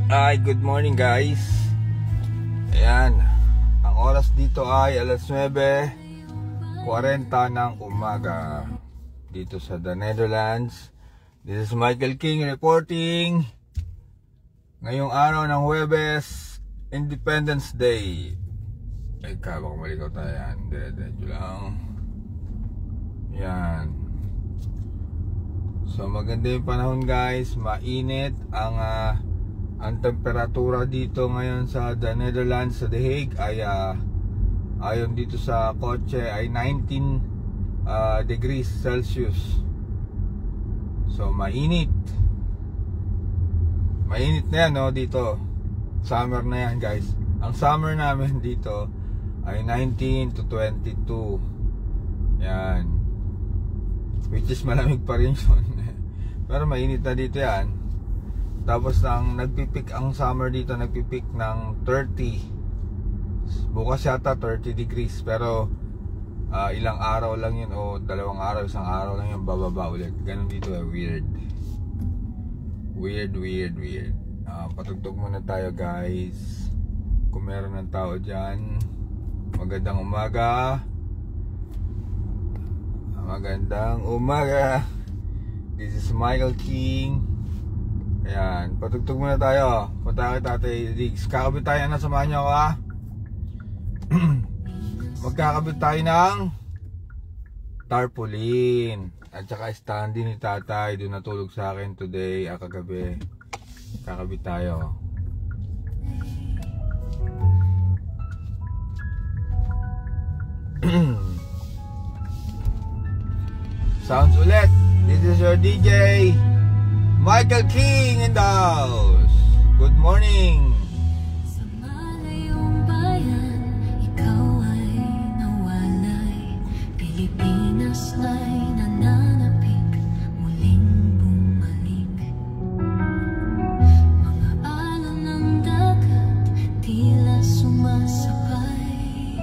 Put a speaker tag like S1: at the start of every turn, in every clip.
S1: Ay, good morning guys. Ayan, ang oras dito ay alas 9:40 ng umaga dito sa the Netherlands. This is Michael King reporting. Ngayong araw ng Huwebes, Independence Day. Ay, baka maligaw tayo yan. Diretso lang. Yan. So maganda yung panahon guys. Mainit ang temperatura dito ngayon sa the Netherlands, sa The Hague ay ayon dito sa kotse ay 19 degrees Celsius. So mainit na yan, no? Dito summer na yan guys. Ang summer namin dito ay 19 to 22. Yan, which is malamig pa rin yun. Pero mainit na dito yan. Tapos nagpipik ang summer dito, nagpipik ng 30. Bukas yata 30 degrees. Pero ilang araw lang yun, o dalawang araw, isang araw lang yun, bababa ulit. Ganun dito eh, weird. Patugtog muna tayo guys. Kung meron ng tao dyan, magandang umaga. Magandang umaga. This is Michael King. Ayan, patugtog muna tayo. Punta kay Tatay Diggs. Kakabit tayo na, samahan nyo ako ha. Magkakabit tayo ng tarpaulin at saka standee ni Tatay. Doon natulog sa akin today, kagabi. Kakabit tayo. Sounds ulit. This is your DJ Michael King in the house. Good morning.
S2: Sa malayong bayan, ikaw ay nawalay. Pilipinas ay nananapik, muling bumalik. Mga alon ng dagat, tila sumasabay.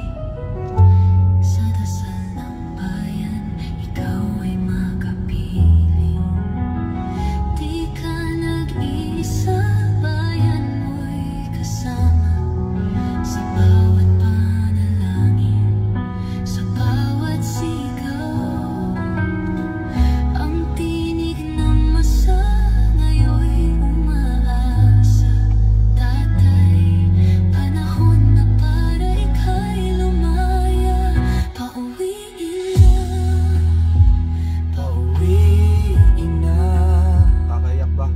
S2: Sa dasal ng bayan, ikaw ay makapiling. Sa bayan mo'y kasama, sa bawat panalangin, sa bawat sigaw. Ang tinig ng masa ngayon'y umaasa. Tatay, panahon na para ika'y lumaya. Pauwiin na.
S1: Kakayak ba?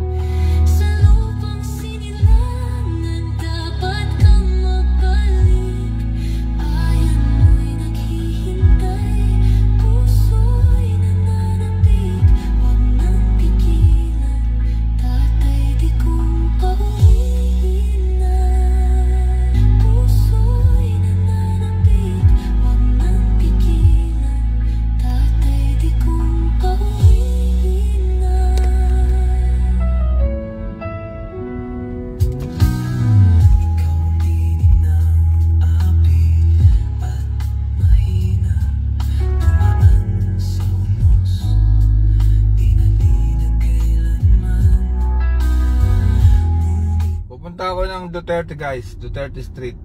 S1: Pupunta ako ng Duterte guys, Duterte Street.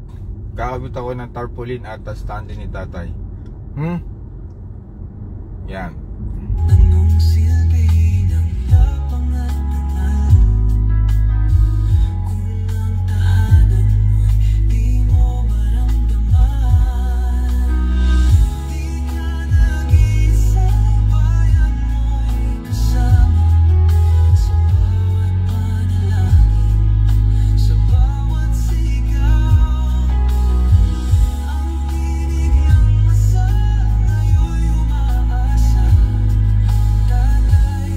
S1: Kakabit ako ng tarpaulin at standee ni Tatay. Yan.
S2: Anong silbi ng tapang at banal? Kung ang tahanan mo'y di mo maramdaman. Di ka nag-isa, bayan mo'y kasama. Sa bawat panalangin, sa bawat sigaw. Ang tinig ng masa ngayon'y umaasa. Tatay,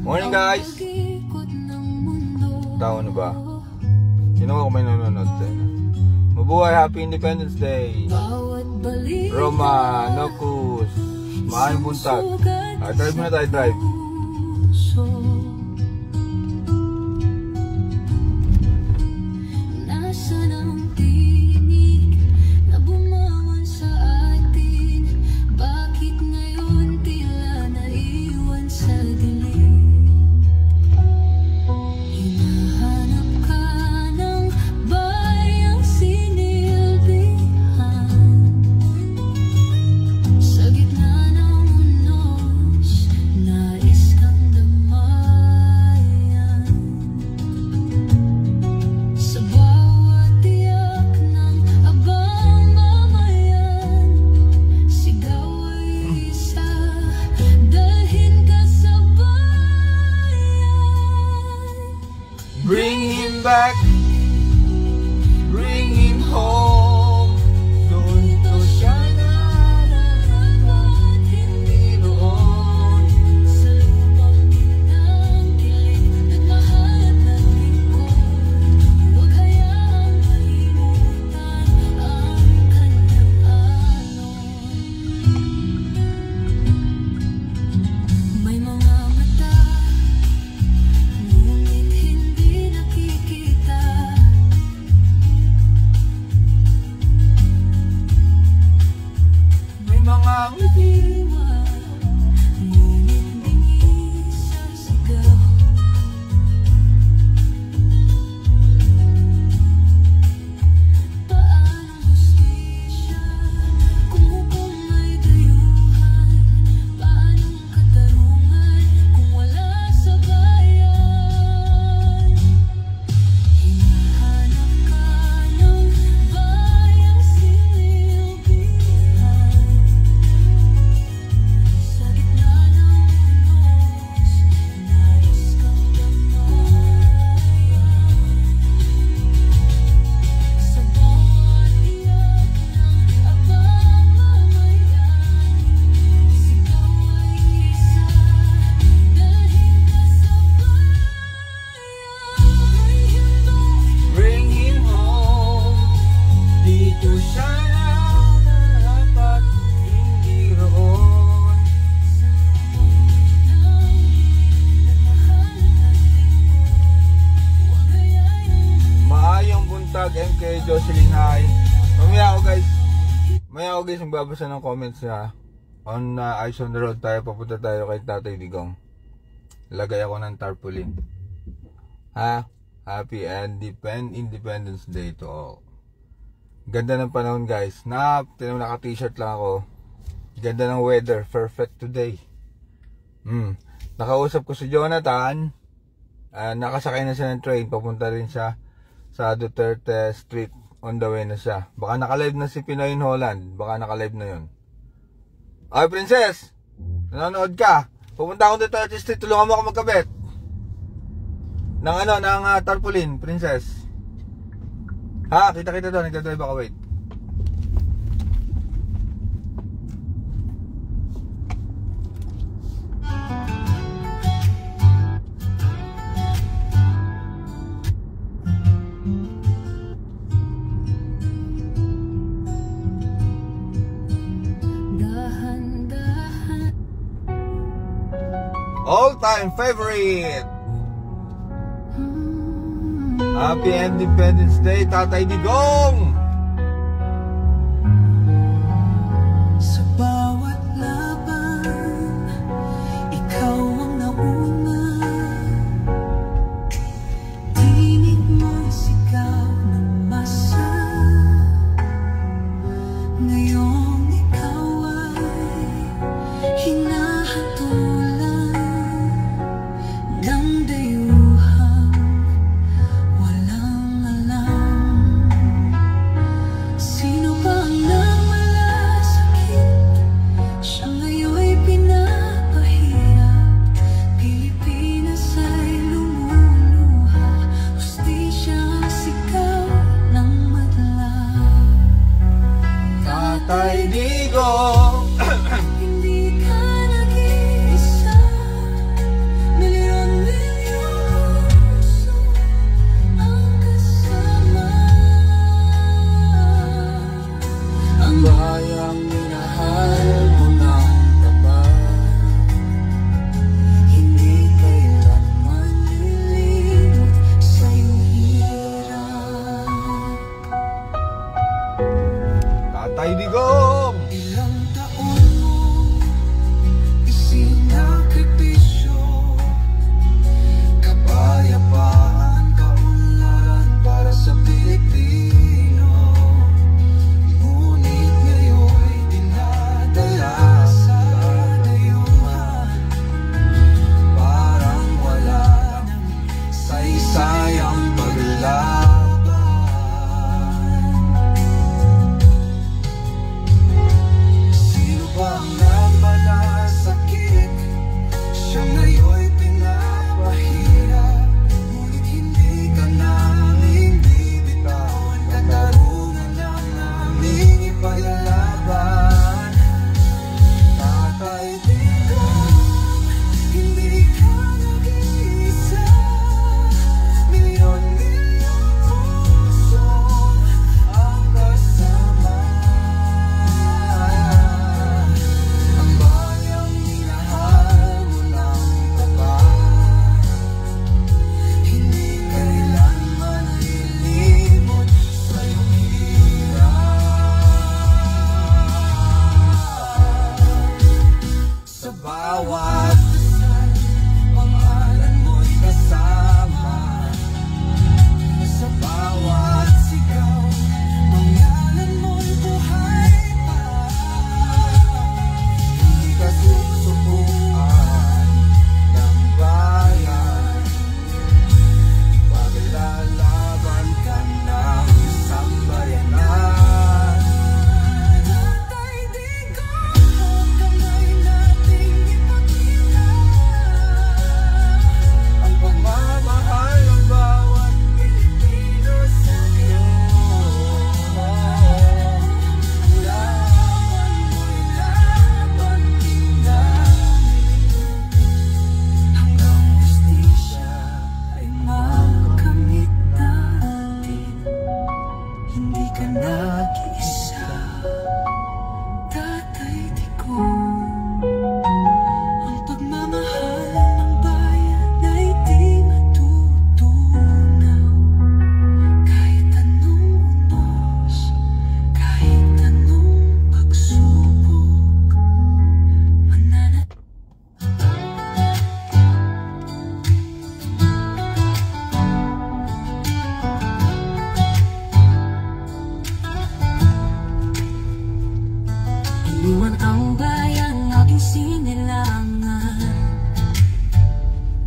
S1: Morning guys! Tao na ba? Sino ako may nanonood sa'yo? Mabuhay! Happy Independence Day! Roma, Nokus, maayong buntag. Drive muna tayo, drive. Bring him back, bring him home. Doon ko siya nararapat, hindi roon. Sa lupang pinangkilig, nagmahal ng lingkod. Huwag hayaang malimutan ang kanyang alon. May mga mata, ngunit hindi nakikita. May mga ngitiwa, ngunit bingi sa sigaw. Paanong hustisya kung may dayuhan? Paanong katarungan kung wala sa bayan? Hinahanap ka ng bayang sinilbihan. Sa gitna ng unos, nais kang damayan. Sa bawat iyak ng abang mamayan, sigaw ay isa, dalhin ka sa bayan. Bring him home, dito siya nararapat, hindi roon. Maayong buntag, MK Jocelyn, hi. Mamaya ako guys magbabasa ng comments niya. On Eyes on the Road tayo, papunta tayo kay Tatay Digong. Lagay ako ng tarpaulin. Ha? Happy Independence Day to all. Ganda ng panahon guys. Naka t-shirt lang ako. Ganda ng weather, perfect today. Nakausap ko si Jonathan. Nakasakay na siya ng train, papunta rin siya sa Duterte Street. On the way na siya. Baka naka-live na si Pinoy in Holland. Baka naka-live na yun. Ay princess, nanonood ka. Pupunta akong Duterte Street, tulungan mo ako magkabit ng tarpaulin, princess. Ha, kita doon, nagdadrive ako, wait. All-time favorite. Happy Independence Day, Tatay Digong.
S2: Sa bawat laban, ikaw ang nauna. Tinig mo'y sigaw ng masa. Ngayong ikaw ay hinahatulan ng dayuhang walang alam.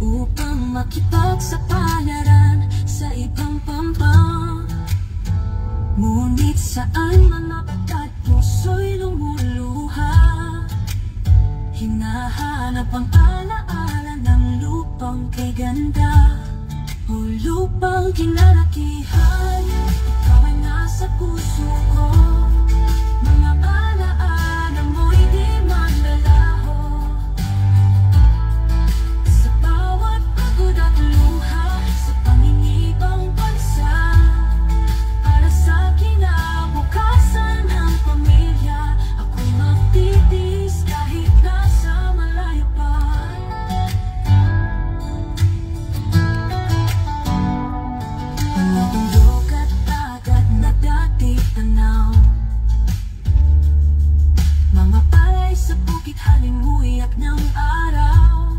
S2: upang makipagsapalaran sa ibang pampang. Ngunit saan man mapagat puso'y lumuluha, hinahanap ang alaala ng lupang kay ganda o lupang kinalakihan. Ikaw ay nasa puso ko, mga alaala mo'y di manlalaho. Sa bawat pagod at luha, sa pangingibang bansa, para sa kinabukasan ng pamilya, ako'y magtitiis kahit nasa malayo pa. Bundok at dagat na dati tanaw, mga palay sa bukid halimuyak ng araw.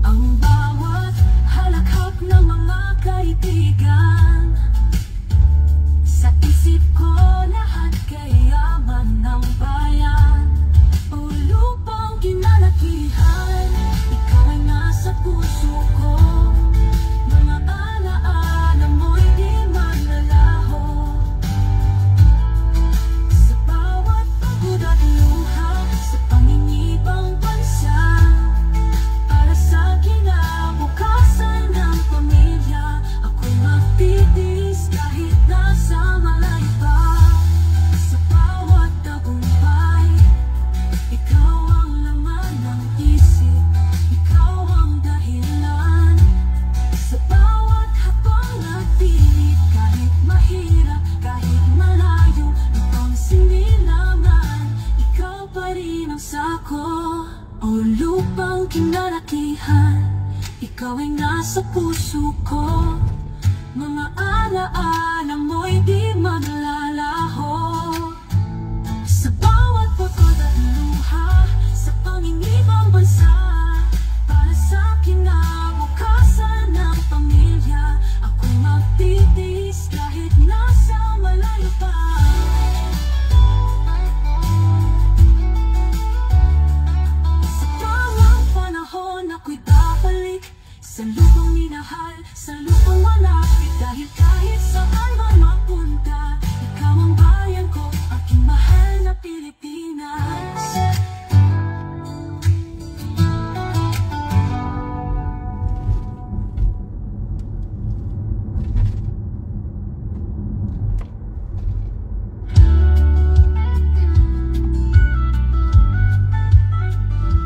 S2: Ang bawat halakhak ng mga kaibigan, sa isip ko lahat kayaman ng bayan o lupang kinalakihan. Ikaw ay nasa puso ko, mga alaala mo'y di manlalaho. Sa bawat pagod at luha, sa pangingibang bansa, para sa kinabukasan ng pamilya, ako'y magtitiis kahit nasa malayo pa. Sa bawat tagumpay, ikaw ang laman ng isip, ikaw ang dahilan. Sa bawat habang nagpilit, kahit mahirap, kahit malayo, lupang sinilangan, ikaw pa rin ang sako o lupang kinalakihan. Ikaw ay nasa puso ko, mga alaala mo'y di maglalaho. Sa bawat pagod at luha, sa pangingibang bansa, para sa kinabukasan ng pamilya, ako'y magtitiis kahit nasa malayo pa. Sa tamang panahon ako'y babalik sa lupang minahal, sa lupang malapit, dahil kahit saan man mapunta, ikaw ang bayan ko, aking mahal na Pilipinas.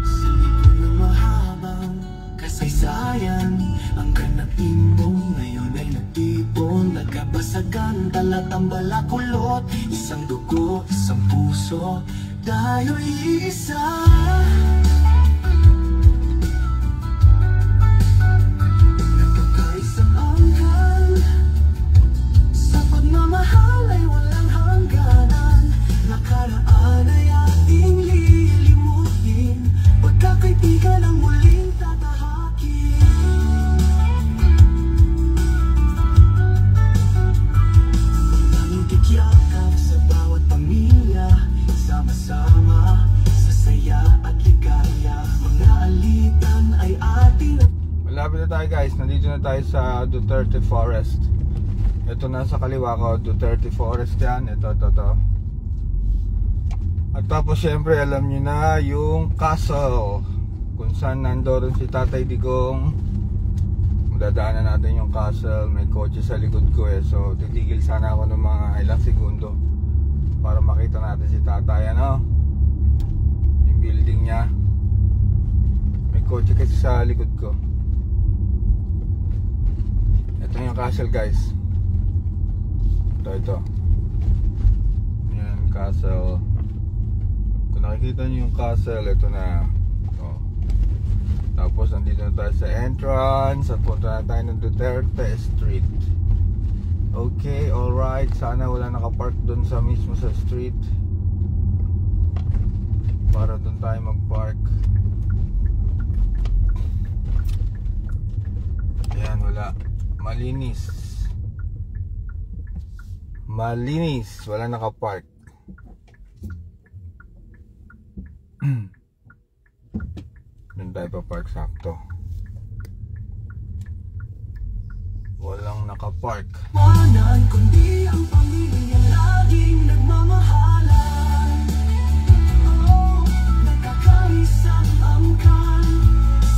S3: Sa likod ng mahabang kasaysayan, ang ganapin mo ngayon ay nagtipon, nagkabasagan, talatang balakulot, isang dugo, isang puso, tayo'y isa. Nagkakaisang angkan, sa pagmamahal ay walang hangganan. Nakaraan ay ating lilimutin, pagkakaibigan ang muling tatahakin. Nanging tigyakap sa bawat pamilya, sama-sama sa saya at ligaya. Mga alitan ay ating
S1: Malapit na tayo guys, nandito na tayo sa Duterte Forest. Ito nasa kaliwa ko, Duterte Forest yan. Ito. At tapos syempre alam nyo na yung castle, kung saan nandoon si Tatay Digong. Dadaanan natin yung castle. May kotse sa likod ko eh, so titigil sana ako ng mga ilang segundo para makita natin si Tatay. Ano? Yung building niya. May kotse kasi sa likod ko. Ito yung castle guys. Ito. Yan, castle. Kung nakikita nyo yung castle, ito na. Tapos nandito na tayo sa entrance. At punta na tayo ng Duterte Street. Okay, alright. Sana wala nakapark doon sa mismo sa street, para doon tayo magpark. Ayan, wala. Malinis, wala nakapark. Doon tayo pa park sakto. nakapark.
S3: Wanan kundi ang pamilya laging nagmamahalan. Oh, nagkakaisang angkan.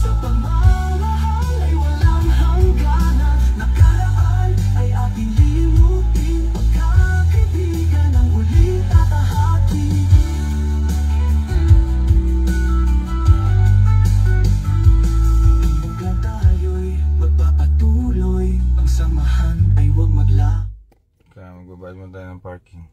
S3: Sa pagmamahal ay walang hangganan. Nakaraan ay ating limutin. Pagkakaibigan ang ulit tatahati. Hanggang tayo'y magpapatuloy. Ang samahan ay huwag magla.
S1: Kaya magbabayad mo tayo ng parking.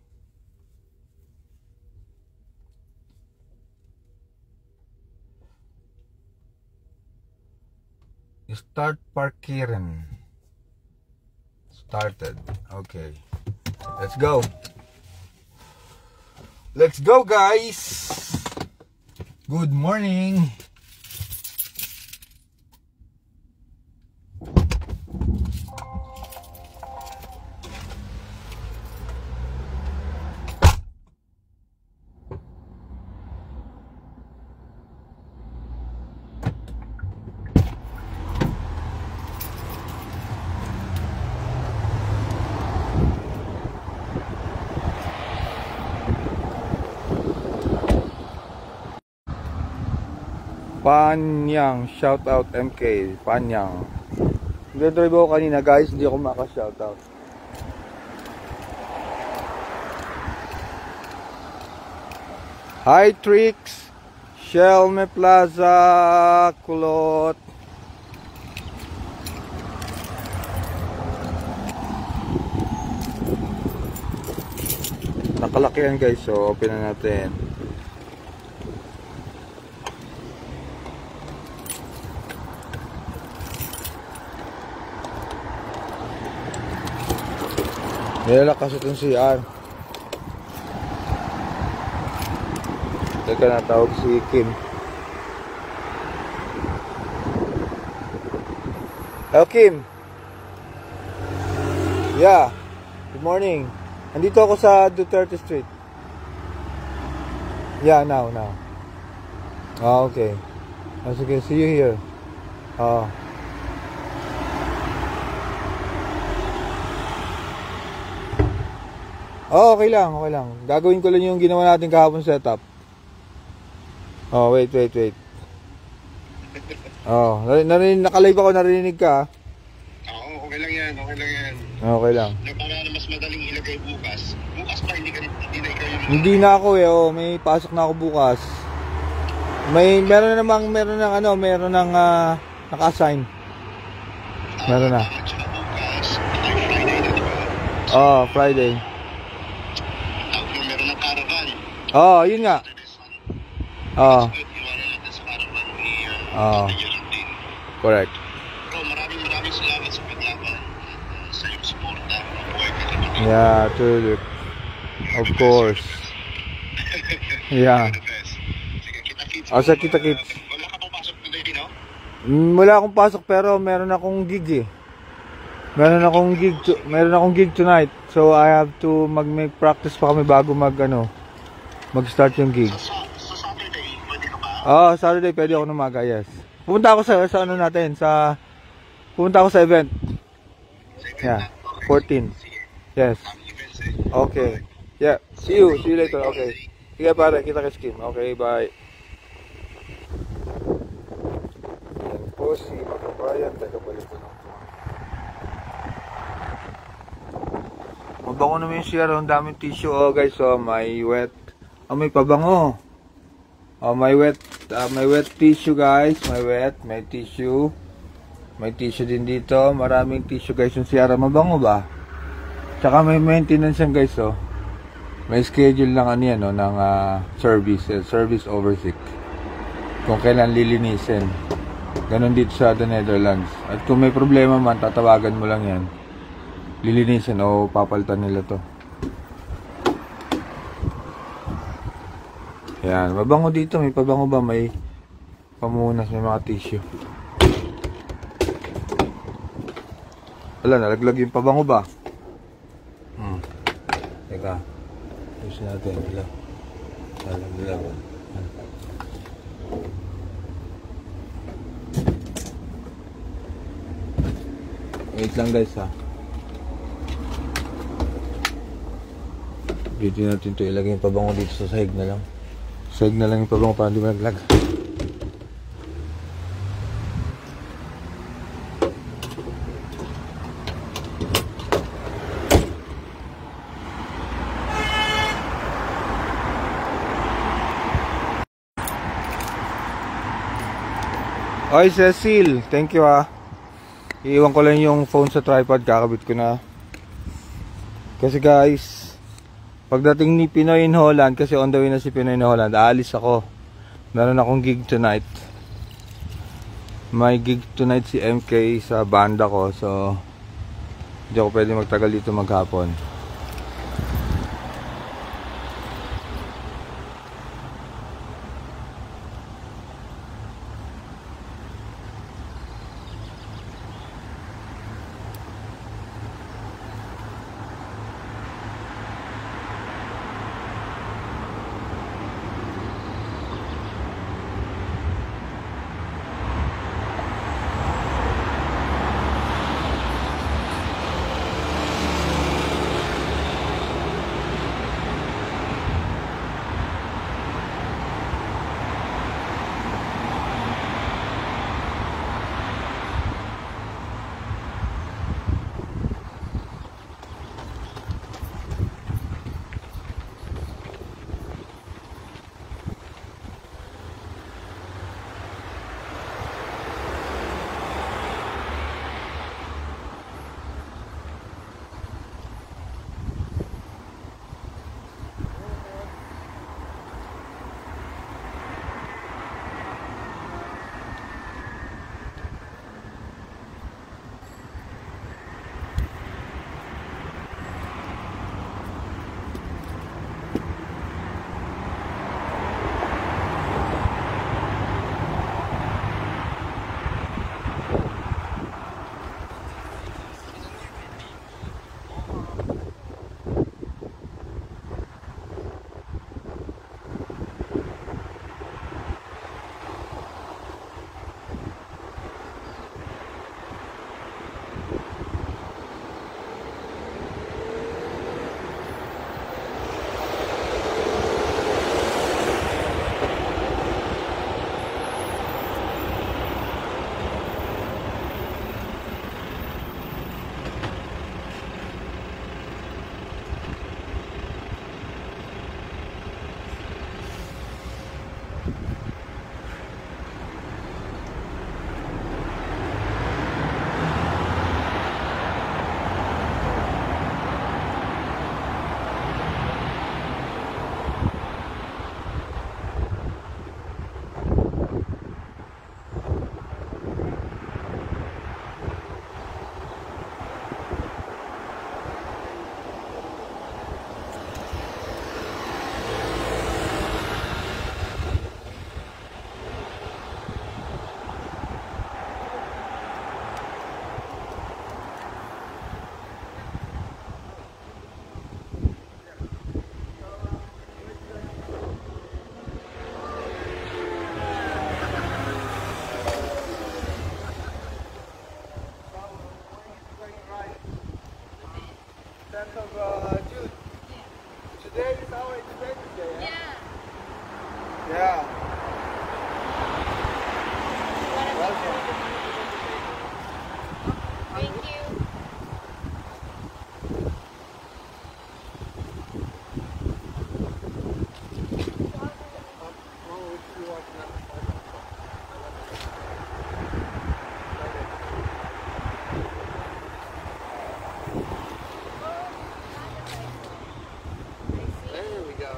S1: Start parkirin. Started. Okay. Let's go. Let's go, guys. Good morning. Panyang, shout out MK, Panyang. Nag-drive ako kanina guys, hindi ako maka-shout out. Hi Trix, Shelme Plaza, Kulot. Nakalaki yan guys, so open na natin. Nilalakas itong CR. Teka, natawag si Kim. Hello Kim. Yeah, good morning. Andito ako sa Duterte Street. Yeah, now. Oh, okay. Sige, see you here. Oh. Oh, okay lang. Gagawin ko lang yung ginawa natin kahapon setup. Oh, wait. Oh, nakalive ako, narinig ka.
S4: Oo, okay lang yan.
S1: Okay lang.
S4: Para mas madaling ilagay bukas. Bukas pa, hindi na ikaw yung...
S1: Hindi na ako may pasok na ako bukas. Meron nang naka-assign. Meron na.
S4: Tsaka bukas, ay Friday na, di ba?
S1: Oh, Friday.
S4: Meron ng caravan.
S1: Oh, yun nga. Oh.
S4: Iwanan natin sa caravan ni
S1: Oh.
S4: Geraldine.
S1: Correct.
S4: Bro, maraming salamat sa paglaban sa iyong suporta. Buhay ka kapatid.
S1: Yeah, truly. Of course. Yeah.
S4: Sige, kita-kits.
S1: Oh, sa kita-kits.
S4: Wala ka papasok today, no?
S1: Wala akong pasok pero meron akong gig eh. Meron akong gig tonight. So I have to mag-make practice pa kami bago mag-start yung gig.
S4: Sa Saturday, pwede ka ba?
S1: Saturday pwede ako umaga, yes. Pupunta ako sa event. Yeah, 14. Yes. Okay. Yeah, see you later. Okay. Sige pare, kita kay Skim. Okay, bye. Yan po si Makabayan, taga-balik ko. Mabango naman yung CR, ang daming tissue. Oh guys, may wet. May pabango. May wet tissue guys. May tissue. May tissue din dito. Maraming tissue guys yung CR. Mabango ba? Tsaka may maintenance yan guys. May schedule lang ng service oversight. Kung kailan lilinisin. Ganon dito sa The Netherlands. At kung may problema man, tatawagan mo lang yan. Lilinisin o papalitan nila to. Yan, mabango dito. May pabango ba? May pamunas, may mga tissue. Wala, nalaglag yung pabango ba? Teka. Ayusin natin. Nalaglag. Wait lang guys ha. Dito natin ito ilagay yung pabango dito sa sahig na lang. Sahig na lang yung pabango para hindi malaglag. Oy Cecil, thank you ah. Iiwan ko lang yung phone sa tripod, kakabit ko na. Kasi guys, pagdating ni Pinoy in Holland, kasi on the way na si Pinoy in Holland, aalis ako. Meron akong gig tonight. May gig tonight si MK sa banda ko, so hindi ako pwede magtagal dito maghapon. Jude, today is our Independence Day, yeah? Yeah. Welcome.
S5: Thank you.
S1: There we go.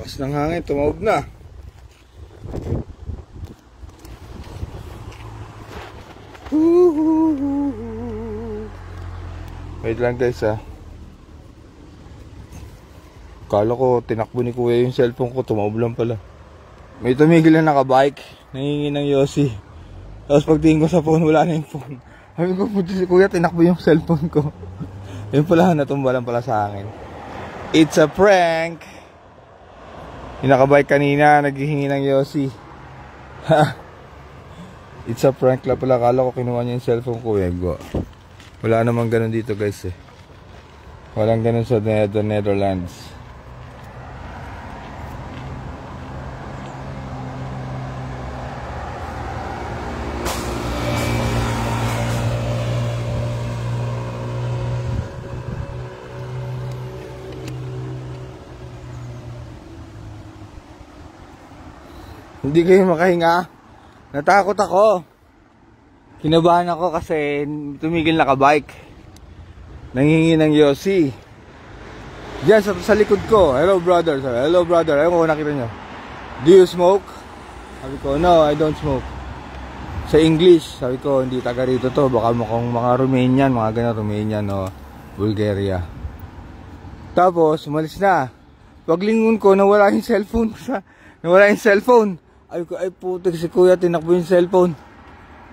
S1: Lakas ng hangin, tumawag na. Wait lang guys ha. Kala ko tinakbo ni kuya yung cellphone ko, tumawag lang pala. May tumigil na nakabike, nangingi ng Yossi. Tapos pagtingin ko sa phone, wala na yung phone. Sabi ko, puti si kuya, tinakbo yung cellphone ko. Yun pala, natumba lang pala sa akin. It's a prank! Yung nakabike kanina, naghihingi ng Yossi. It's a prank lang pala. Kala ko kinuha niya yung cellphone ko. Wala namang ganun dito guys eh. Walang ganun sa Netherlands. Hindi kayo makahinga. Natakot ako. Kinabahan ako kasi tumigil na kabike. Nanghingi ng Yossi. Diyan sa likod ko. Hello brother. Hello brother. Ayun ko nakita nyo. Do you smoke? Sabi ko, no, I don't smoke. Sa English, sabi ko, hindi taga rito to. Baka mukhang mga Romanian, mga ganyan, Romanian o Bulgaria. Tapos, umalis na. Paglingon ko, nawala yung cellphone. Nawala yung cellphone. Ay putik si kuya, tinakbo yung cellphone.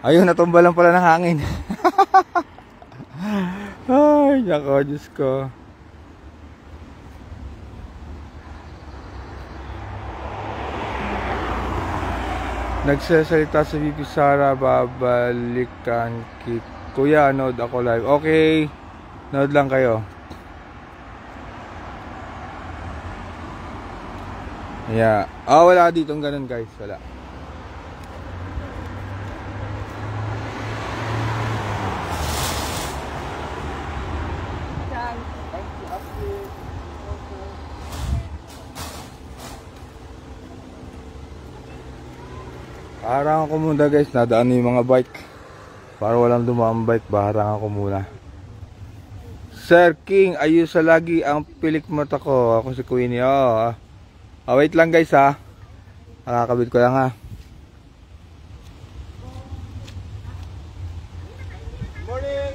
S1: Ayun, natumba lang pala ng hangin. Ay, nako, Diyos ko. Nagsasalita sa VP Sara, babalikan kit. Kuya, nod ako live. Okay, nod lang kayo. Yeah. Wala ditong ganun guys. Wala. Harangan ko muna guys. Nadaan yung mga bike. Para walang dumaan bike. Harangan ko muna. Sir King, ayos sa lagi ang pilik mata ko. Ako si Queenie. Wait lang guys ha. Nakakabit ko lang ha. Morning.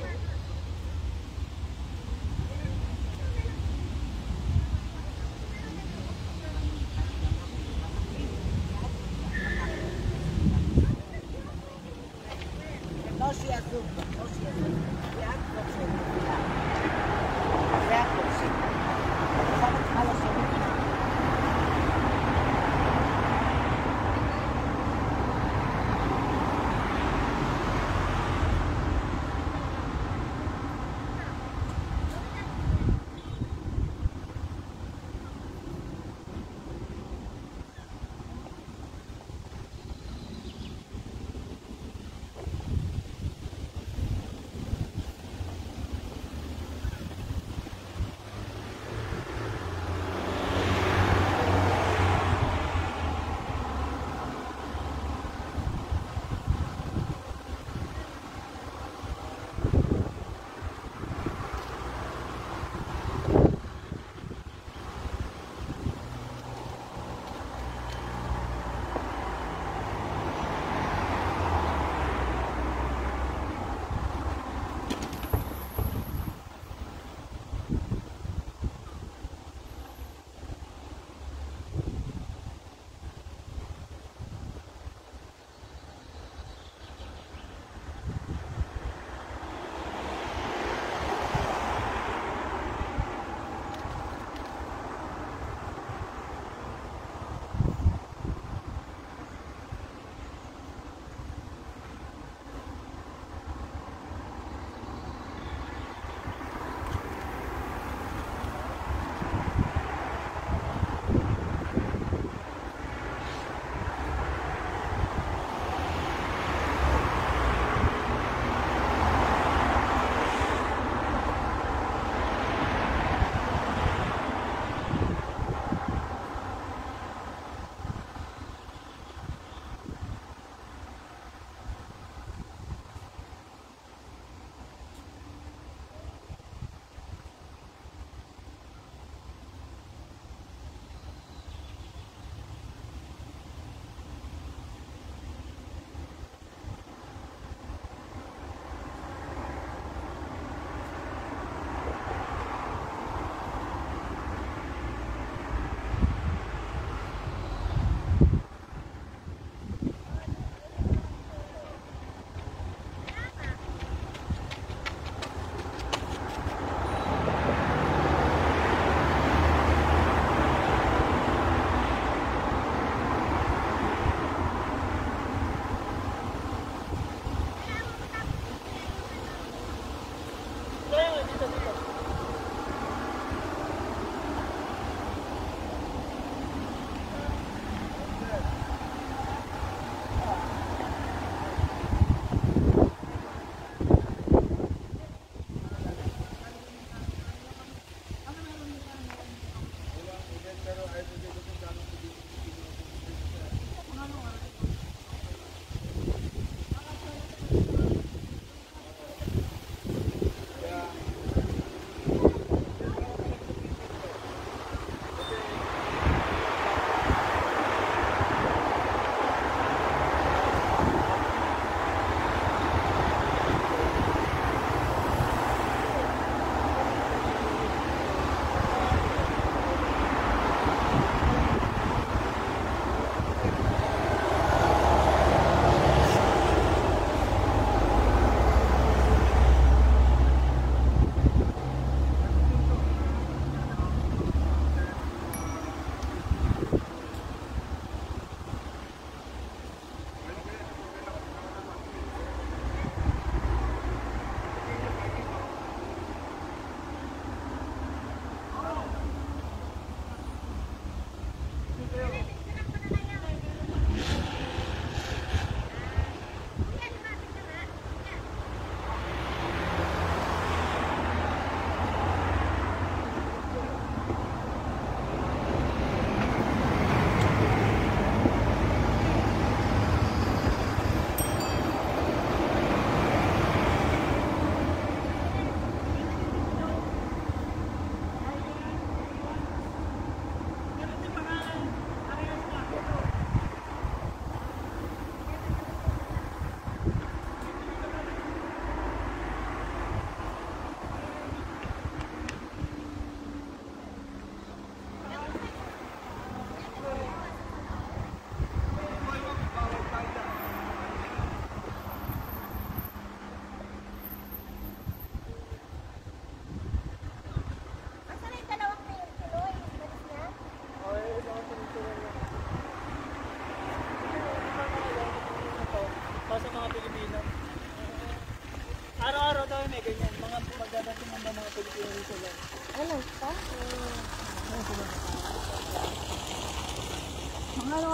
S1: Basta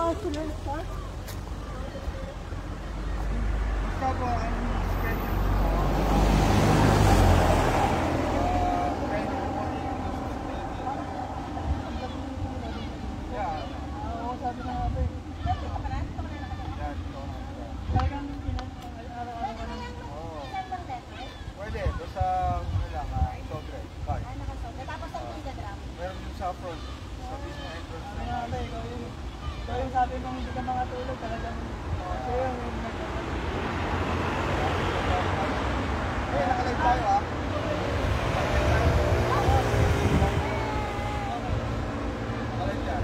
S1: po, ang schedule pwede, basta ano lang, sobre, card. Meron din sa front, sa mismo entrance na.
S5: Ikaw yung sabi mong hindi ka makatulog talagang sa'yo yung
S1: Nakalag tayo ha. Nakalag yan.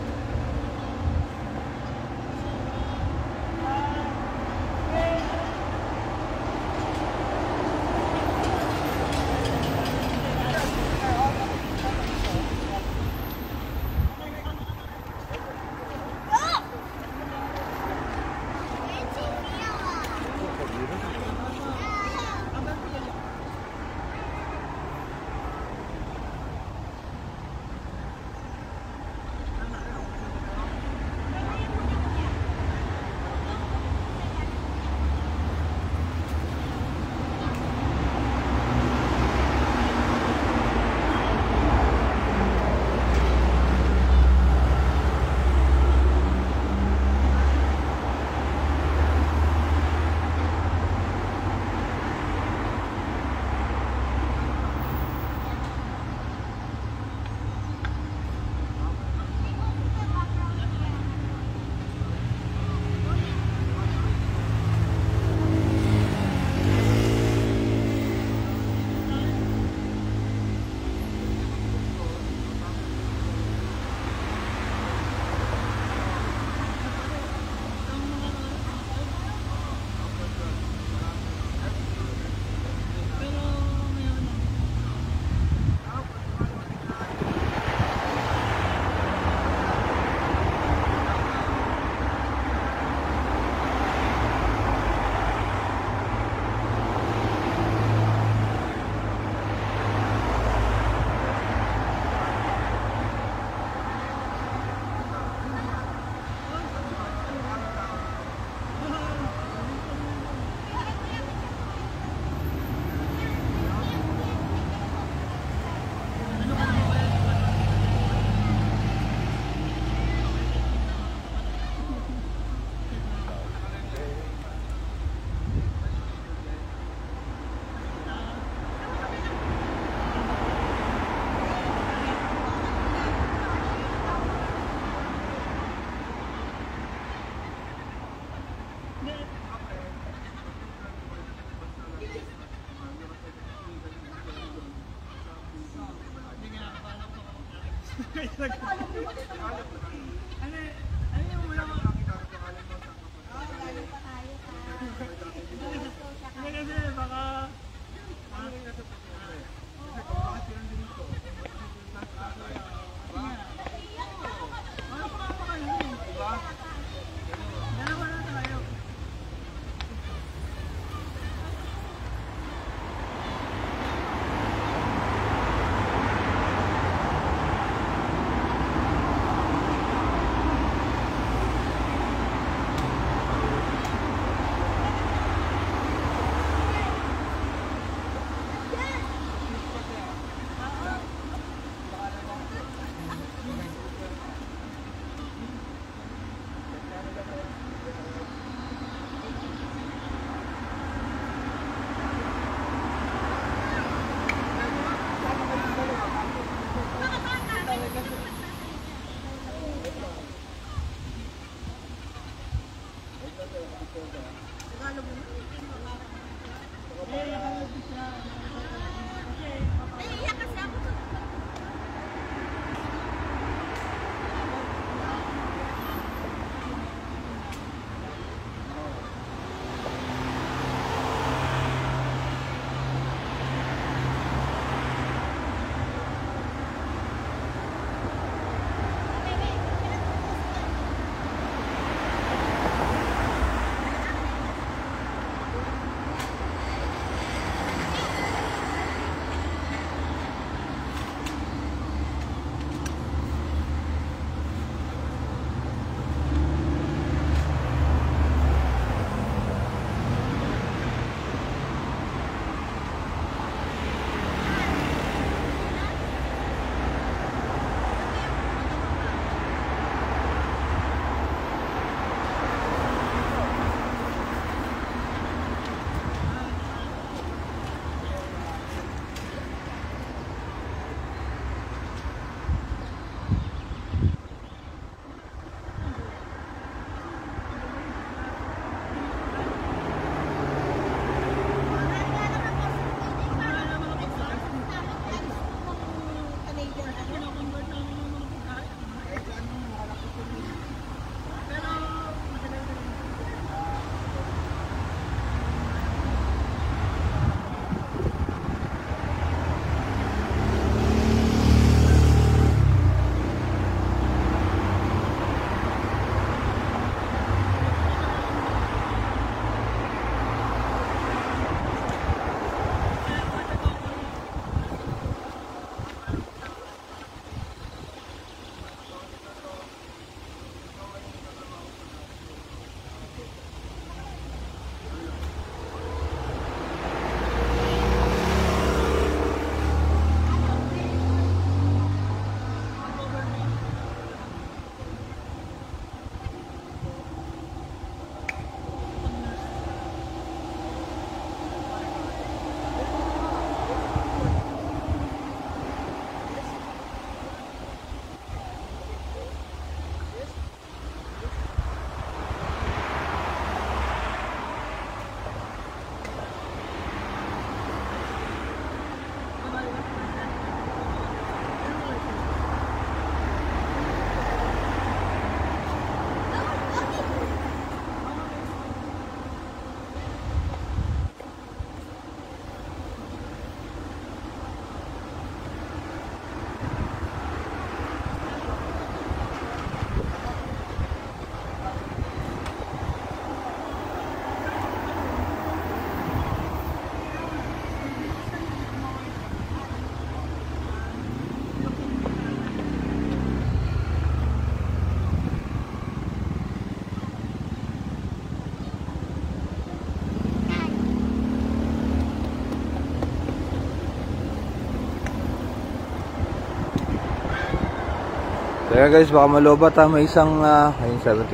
S1: Kaya guys, baka malobat ha. May isang, ayun 7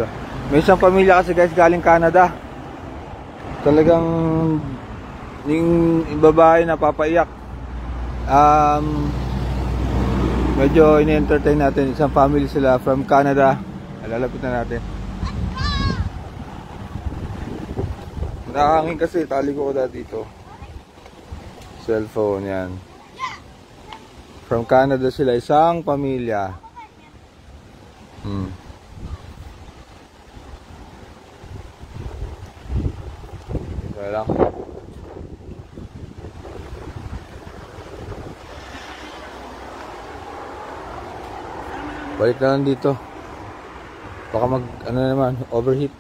S1: may isang pamilya kasi guys galing Canada. Talagang yung babae napapaiyak. Medyo ini-entertain natin. Isang family sila from Canada. Lalapit na natin. Nakahangin kasi, tali ko dito. Cellphone, yan. From Canada sila, isang pamilya. Kaya lang. Balik na lang dito. Baka ano naman, overheat.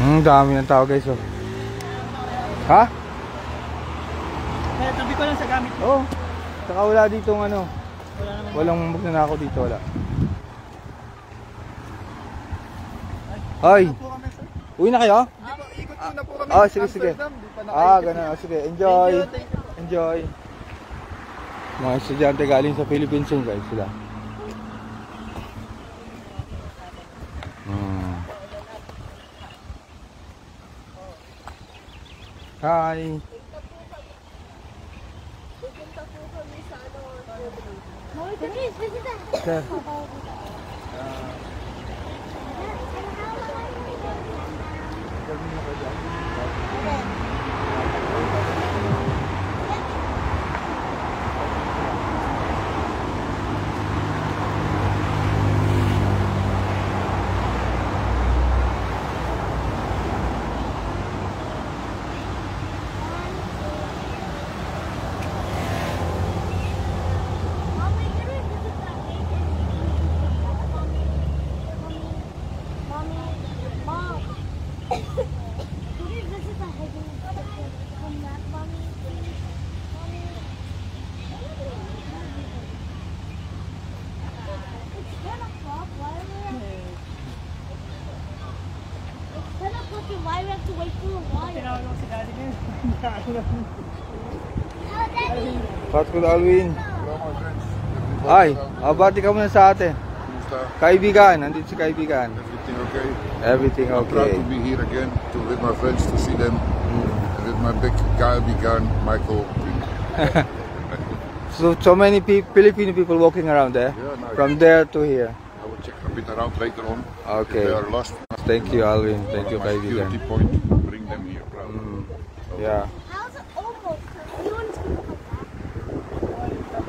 S1: Dami ng tao guys, oh. Ha?
S5: Kaya tabi ko lang sa gamit ko.
S1: Oo. Saka wala dito ano.
S5: Wala naman.
S1: Walang magnanakaw dito, wala. Ay!
S5: Po kami, sir.
S1: Uwi na kayo?
S5: Ikot ko na po kami.
S1: Ah, sige, sige.
S5: Amsterdam, di pa nakaikot.
S1: Ganun. Sige, enjoy.
S5: Thank you.
S1: Enjoy. Mga estudyante galing sa Philippines yun guys, sila. Hi. Sir.
S6: Why we have to wait for a while?
S5: Tinawag ko si daddy ngayon.
S1: Pasko Alwin. Ay, bati ka muna sa atin. Kaibigan, nandito si kaibigan.
S7: Everything okay?
S1: Everything
S7: I'm proud
S1: okay.
S7: to be here again with my friends to see them. And with my big kaibigan, Michael.
S1: So many Filipino people walking around there.
S7: Yeah, nice.
S1: From there to here.
S7: I will check a bit around later on.
S1: Okay.
S7: If they are lost.
S1: Thank you Alwin. Thank you
S7: My security
S1: kaibigan.
S7: point, bring them here. Proud.
S1: Yeah.
S6: How's it almost? Everyone's gonna come back.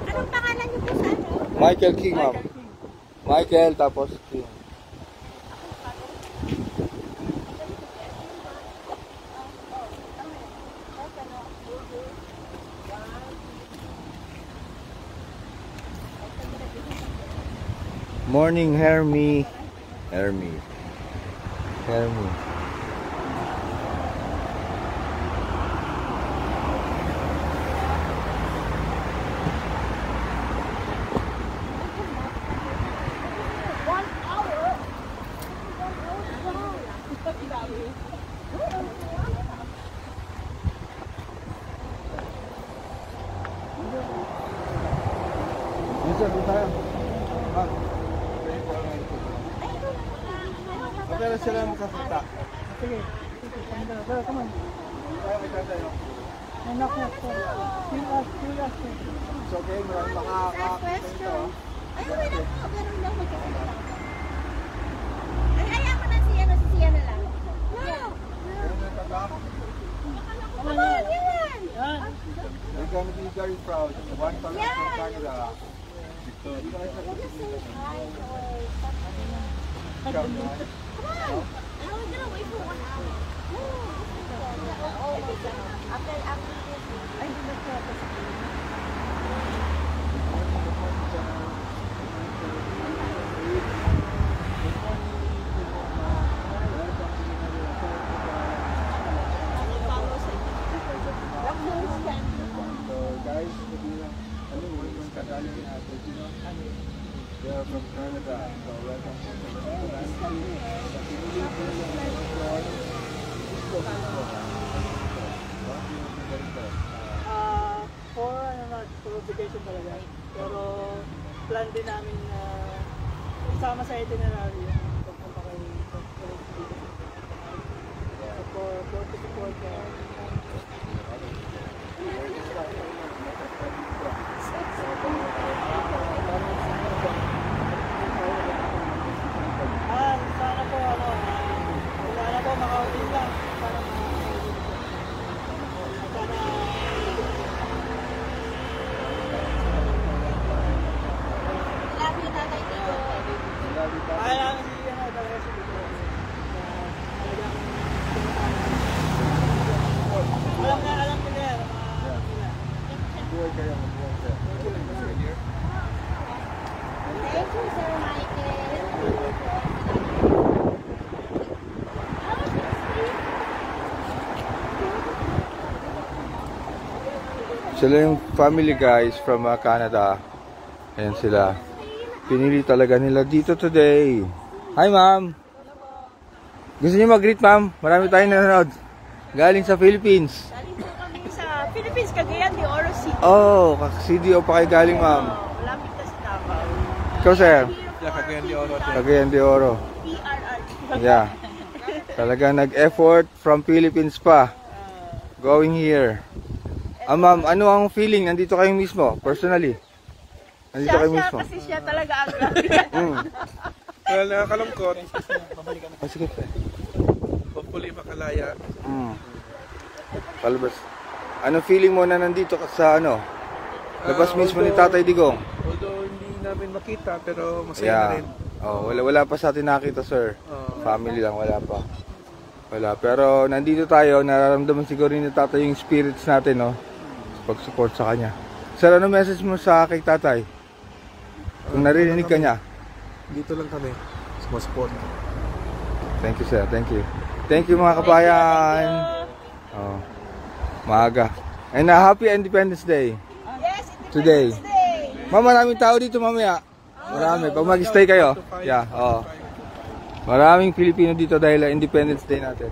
S6: Anong pangalan niyo po sa ano?
S1: Michael King, ma'am. Michael, tapos King. Morning, Hermie. Hermie. Minsan, doon tayo. Pero sila makakita.
S5: Sige. Pero, come on. Ay, knock. Kill us.
S1: It's okay, maraming makakakita dito.
S6: Ay, okay lang po. Ganun lang magkakita. Ay, ayaw ko na si Siya na lang. No! Come on, yan!
S5: Yan.
S1: We're gonna be very proud. One person from Canada.
S6: We'll just say hi or something.
S1: Come on.
S6: Come on! How are we gonna wait for 1 hour? No! Oh my God. After this. Ay, di ba siya?
S1: Guys, welcome to Canada. They are from Canada. So welcome
S5: For vacation talaga. Pero plan din namin na isama sa itinerary yung pagpunta kay for to support sana po makauwi lang para
S6: Love you, tatay dito.
S5: kaya namin si talaga si dito. Alam nila yan.
S1: Sila yung family guys from Canada. Ayan sila. Pinili talaga nila dito today. Hi ma'am. Gusto niyo mag-greet ma'am? Marami tayong nanonood. Galing sa Philippines.
S6: Galing po kami sa Philippines, Cagayan de Oro City.
S1: Oh, CDO pa kayo galing ma'am.
S6: Malapit na sa Davao.
S1: Ikaw sir?
S5: Cagayan de Oro.
S1: Cagayan de Oro.
S6: PRR.
S1: Yeah. Talaga nag-effort from Philippines pa. Going here. Ma'am, ano ang feeling? Nandito kayo mismo, personally? Nandito kayo mismo?
S6: Kasi siya talaga ang
S5: Well, nakakalungkot.
S1: Oh, sige pa.
S5: Hopefully makalaya.
S1: Palabas. Ano feeling mo na nandito ka sa ano? Labas mismo ni Tatay Digong?
S5: Although hindi namin makita, pero masaya na rin.
S1: Oh, wala pa sa atin nakita, sir. Family lang, wala pa. Wala. Pero nandito tayo, nararamdaman siguro ni Tatay yung spirits natin, no? Pag-support sa kanya. Sir, ano message mo sa kay Tatay? Kung narinig ka niya.
S5: Dito lang kami. Support.
S1: Thank you, sir. Thank you. Thank you, mga kabayan. Oh, maaga. And happy Independence Day.
S6: Yes,
S1: Today.
S6: Independence Day.
S1: Ma'am, maraming tao dito mamaya. Marami. Pag mag-stay kayo. Yeah, oh. Maraming Pilipino dito dahil Independence Day natin.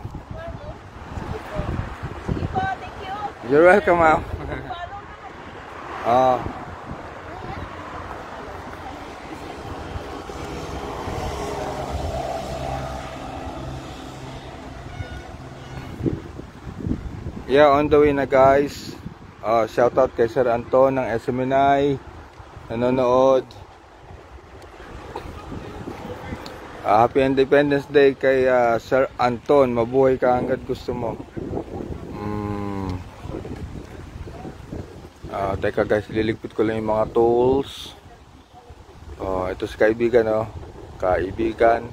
S6: Sige po, thank you.
S1: You're welcome, ma'am. Oh. Yeah, on the way na guys. Shout out kay Sir Anton ng SMNI. Nanonood. Happy Independence Day kay Sir Anton. Mabuhay ka hanggat gusto mo. Teka guys, liligpit ko lang yung mga tools. Ito si kaibigan, oh. Kaibigan.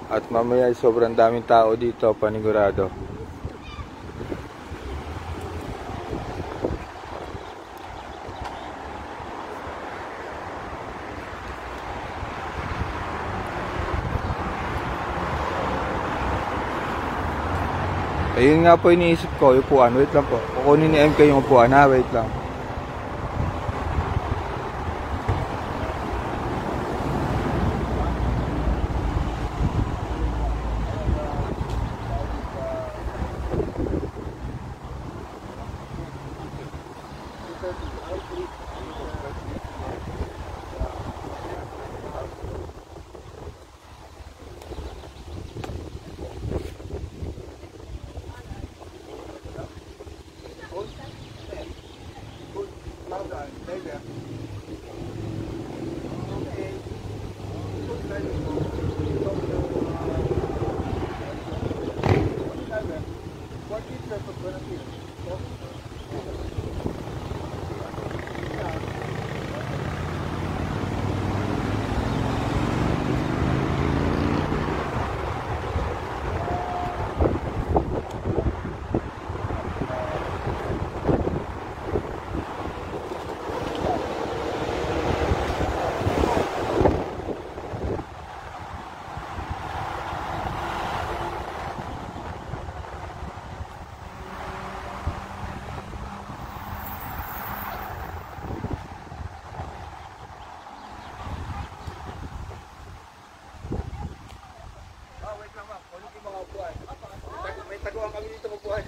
S1: At mamaya ay sobrang daming tao dito, panigurado. Ayun nga po iniisip ko, yung upuan. Wait lang po. Kukunin ni MK yung upuan, ha? Wait lang. May taguan kami dito magbuhay.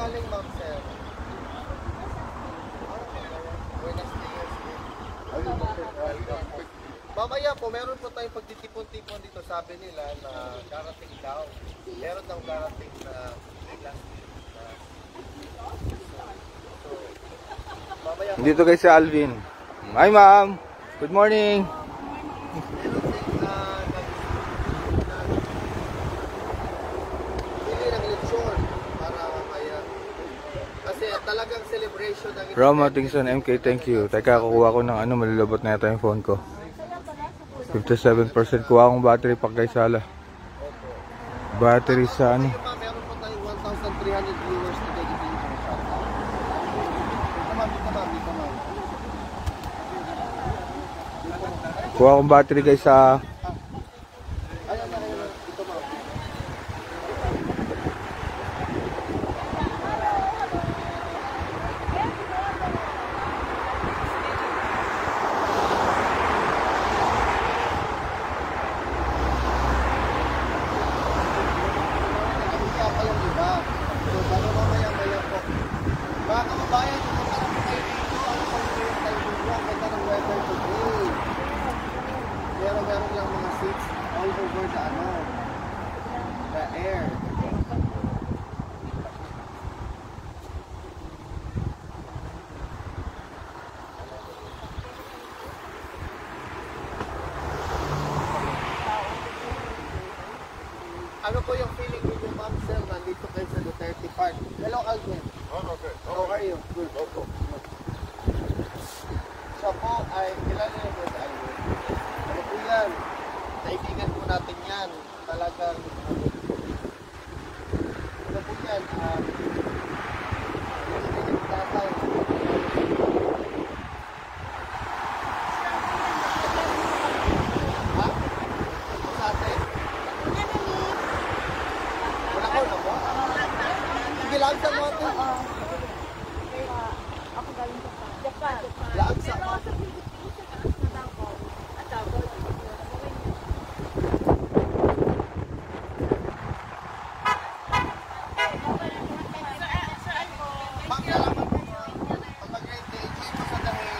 S8: galing, ma'am, sir? Buenos dias. Mamaya po, meron po tayong pagtitipon-tipon dito. Sabi nila na darating daw. Meron daw darating na last week na. So, mamaya po.
S1: Dito kay si Alvin. Hi ma'am. Good morning.
S8: Meron din bili ng lechon para mamaya. Kasi talagang celebration ng
S1: Roma Tingson MK, thank you. Teka, kukuha ko ng ano, malulobot na yata yung phone ko. 57% kuha akong battery pag kay Sala. Battery sa ano.
S8: Meron po tayong 1,300 viewers today. Dito ma'am.
S1: Kuha akong battery kay sa
S8: Ayun. Dito ma'am. Mga kababayan, pumunta na po kayo dito. Ano po yung tayo ang ganda ng weather today. Pero meron lang mga seats all over the air. Ano po yung feeling niyo, ma'am, sir, nandito kayo sa Duterte Park? Hello, Alvin.
S7: Okay.
S8: How are you? Good. Siya po ay kilala niyo po sa Alvin. Ano po yan? Kaibigan po natin yan. Talagang ano po yan? Hindi niyo tatay. Ha? Ito sa atin. Wala ko na po? Sige lang sa mga ito.
S6: Ako galing sa Japan.
S8: Laag sa
S6: Pero sa Pilipinas, sa Davao. At Davao.
S8: Ma'am, nalaman mo yun. Pag mag-grade day, enjoy mo sa dahil.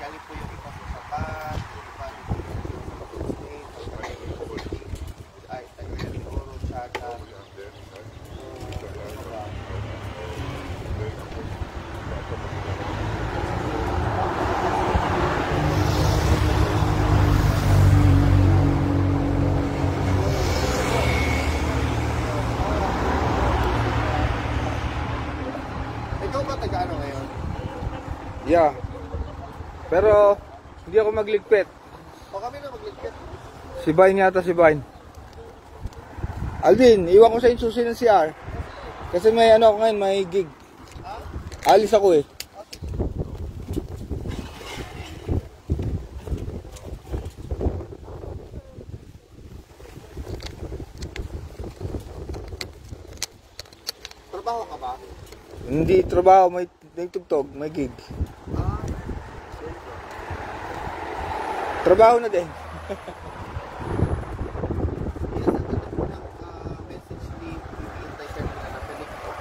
S8: Galing po yung iba sa Sapat, yung iba sa State, ay Tagaytoro, Chaga. Ikaw ba taga-ano ngayon?
S1: yeah. Pero hindi ako magligpit.
S8: O kami na magligpit.
S1: Si Vine yata, si Vine. Alvin, iwan ko sa susi ng CR. Kasi may ano ako ngayon, may gig. Alis ako eh.
S8: Trabaho ka ba?
S1: Hindi trabaho, may tugtog, may gig. Trabaho na din.
S8: Message ni Hintay kanina na pwede ko kung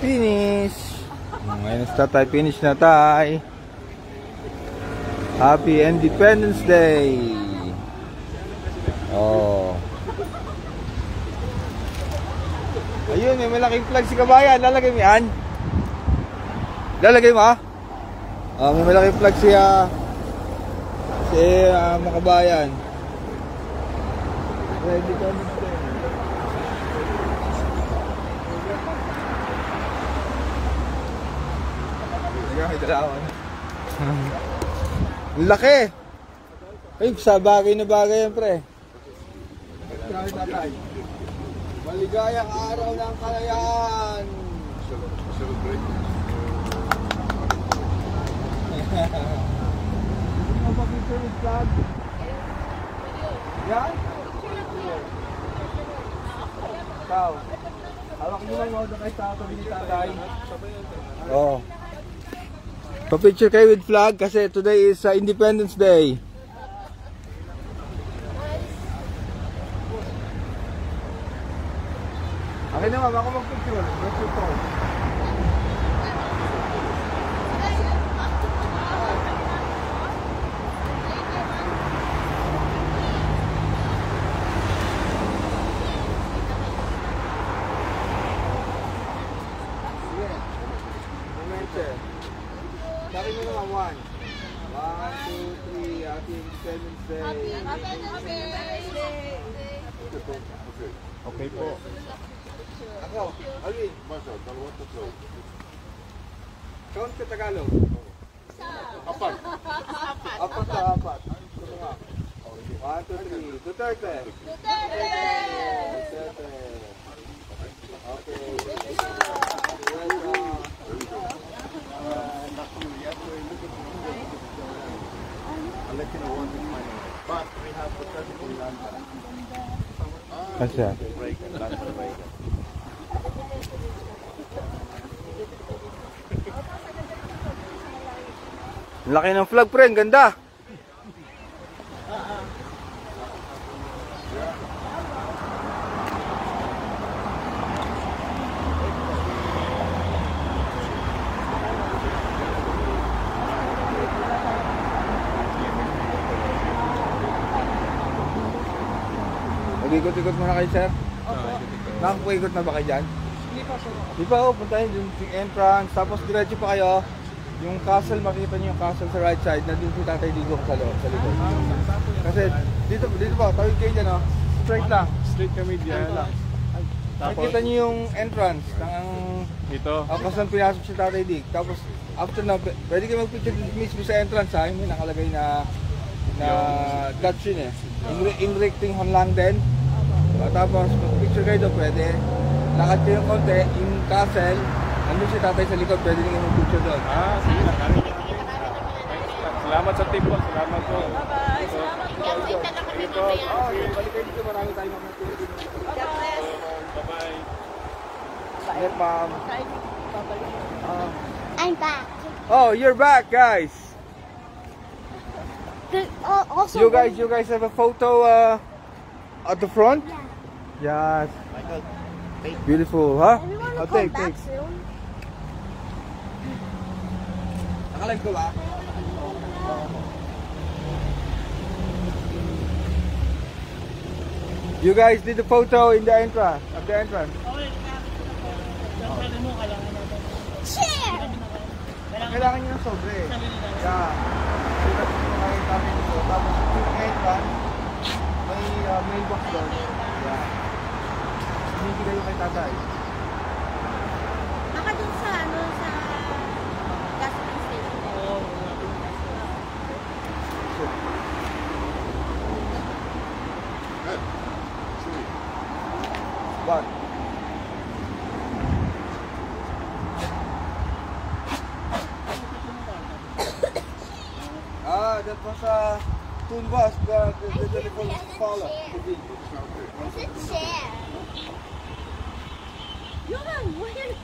S1: Finish. Ngayon na tatay. Finish na tay. Happy Independence Day. Oh. Ayun, may malaking flag si Kabayan. Lalagay mo yan? Lalagay mo? May malaking flag siya. Mga Kabayan. Ready ka mo din. May dalawan. Ang laki! Ay, sa bagay na bagay yan, pre. Maligayang araw ng kalayaan!
S7: Celebrate.
S1: Ano ba picture with flag? Yan? Ikaw. Hawak mo lang ako kay tatay ni tatay. Oo. Pa-picture kayo with flag kasi today is Independence Day. Okay naman, ako mag-picture. Let's go. Sabi mo naman, 1, 2, 3, Happy Independence Day. Okay po. Ako, Alvin. Count ka Tagalog. Apat. Apat na apat. 1, 2, 3. Duterte. Duterte. Okay.
S7: I'll let you know once it's final. But we have the traffic in London.
S1: Asya.
S7: Break, London break.
S1: Laki ng flag, pre. Ang ganda. Mag-ikot-ikot muna kayo, sir? Nakakaikot na ba kayo dyan?
S5: Hindi pa, sir.
S1: Di ba, puntahin yung entrance, tapos diretso pa kayo. Yung castle, makikita niyo yung castle sa right side, nandun si Tatay Digo sa likod. Kasi dito ba, tawid kayo dyan, no? Straight lang.
S9: Straight kami diyan.
S1: Makikita niyo yung entrance ng
S9: Dito.
S1: kung saan pinasok si Tatay Dig. Tapos after na, pwede kayo mag-picture mismo sa entrance, ha? Yung may nakalagay na Dutch yun eh. Inrichting Honlang din. Tapos mag-picture kayo doon, pwede. Lakad kayo ng konti, yung castle, nandun si Tatay sa likod, pwede nyo mag-picture doon.
S9: Sige lang. Salamat sa tip po. Salamat po.
S6: Bye-bye. Salamat po. Kita na kami mamaya.
S1: Balik kayo dito, marami tayong mga activity.
S9: Bye-bye.
S1: Yes, ma'am.
S6: I'm back.
S1: Oh, you're back, guys.
S6: Also,
S1: You guys have a photo at the front?
S6: Yeah.
S1: Yes. Beautiful, huh?
S6: Everyone will
S1: I'll
S6: come
S1: take
S6: back
S1: pics.
S6: soon.
S1: Nakalive ko ba? You guys did the photo in the entrance, at the entrance.
S6: Share!
S1: Kailangan nyo ng sobre. Yeah. So that's yung kami dito. Tapos yung entrance, may mailbox doon. Yeah. Hindi kayo kay Tatay.
S6: Baka dun sa gasoline station.
S1: What? That was Toon Bus, the telephone follow.
S6: It's a chair. Johan, where?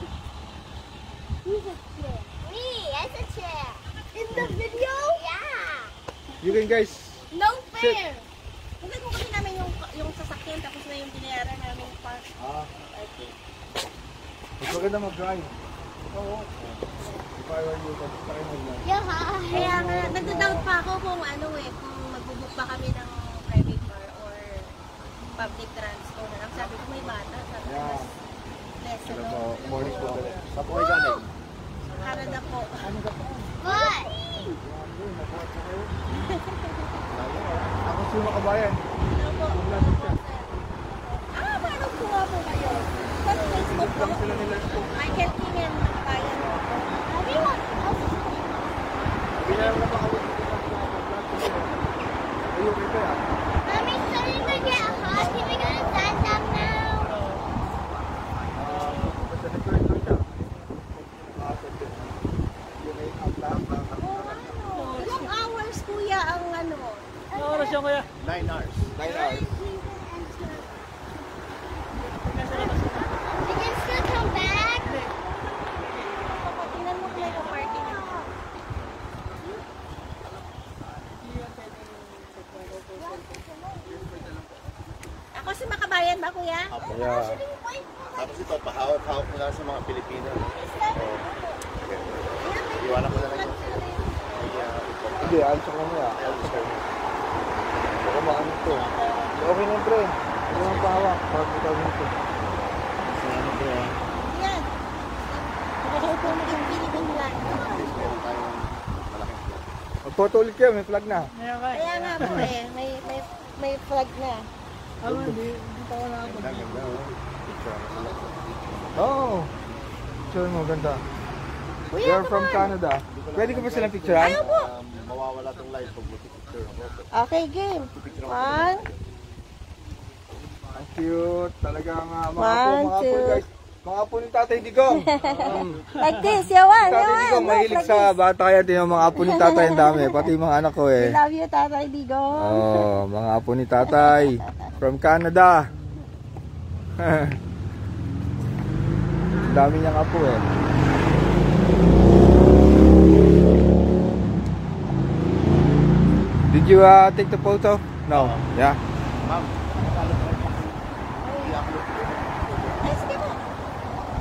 S6: Who's a chair? Me, it's a chair. In the video? Yeah.
S1: You can guys.
S6: No fair. Hindi ko kasi namin yung sasakyan tapos na yung binayaran namin yung park.
S1: Mas maganda mag-drive.
S5: Oo. If I were you, try mo lang.
S6: Yeah, kaya nga, nagda-doubt pa ako kung ano kung magbubuk ba kami ng private car or public transport. Ang sabi ko may bata, sabi ko mas less
S8: Morning po ulit. Saan po kayo galing?
S6: Canada po.
S8: What? Ako sino kabayan?
S6: Ano po? Paano po nga po kayo? Sa Facebook po? Michael King and Bayan po.
S8: Binalang naman kami dito sa ayun ito ah.
S6: Mommy, it's starting to get hot. Can we go to stand up now?
S8: Basta nag-turn lang siya.
S6: Ilang hours, kuya, ang ano?
S5: Ano oras yan, kuya?
S8: 9 hours. 9 hours.
S6: We can still come back? Tingnan mo kung may parking ako. Ako si Makabayan ba, kuya?
S8: Yeah. Tapos ito, pahawak-hawak mo lang sa mga Pilipino. Iwanan ko na lang yung... Hindi, alis ako naman ah. Baka maano ito. Okay na pre. Hindi naman pahawak. Pag ito nito. Ano pre ah?
S6: Yan. Nakakaupo mo yung Philippine flag.
S8: Meron tayong malaking flag.
S1: Magphoto ulit kayo, may flag na.
S6: Kaya nga po may flag na.
S5: Ano, hindi pa ako nakapag.
S8: Ganda oh. Picture mo sila.
S1: Oo. Picture mo, ganda.
S6: Kuya,
S1: You're from Canada. Pwede ko ba silang picturean?
S6: Ayaw po.
S8: Mawawala tong live pag buti picture ako.
S6: Okay, game. 1.
S1: Ang cute. Talaga nga.
S6: One,
S1: Mga po
S6: two.
S1: guys. Mga po ni Tatay Digong.
S6: Like this, yawan,
S1: Tatay Digong, mahilig sa bata kaya din yung mga apo ni Tatay ang dami. Pati yung mga anak ko
S6: We
S1: eh.
S6: love you, Tatay Digong.
S1: Oh, mga apo ni Tatay. From Canada. Dami niyang apo eh. Did you take the photo? No. Yeah.
S8: Ma'am.
S6: Ay, sige po.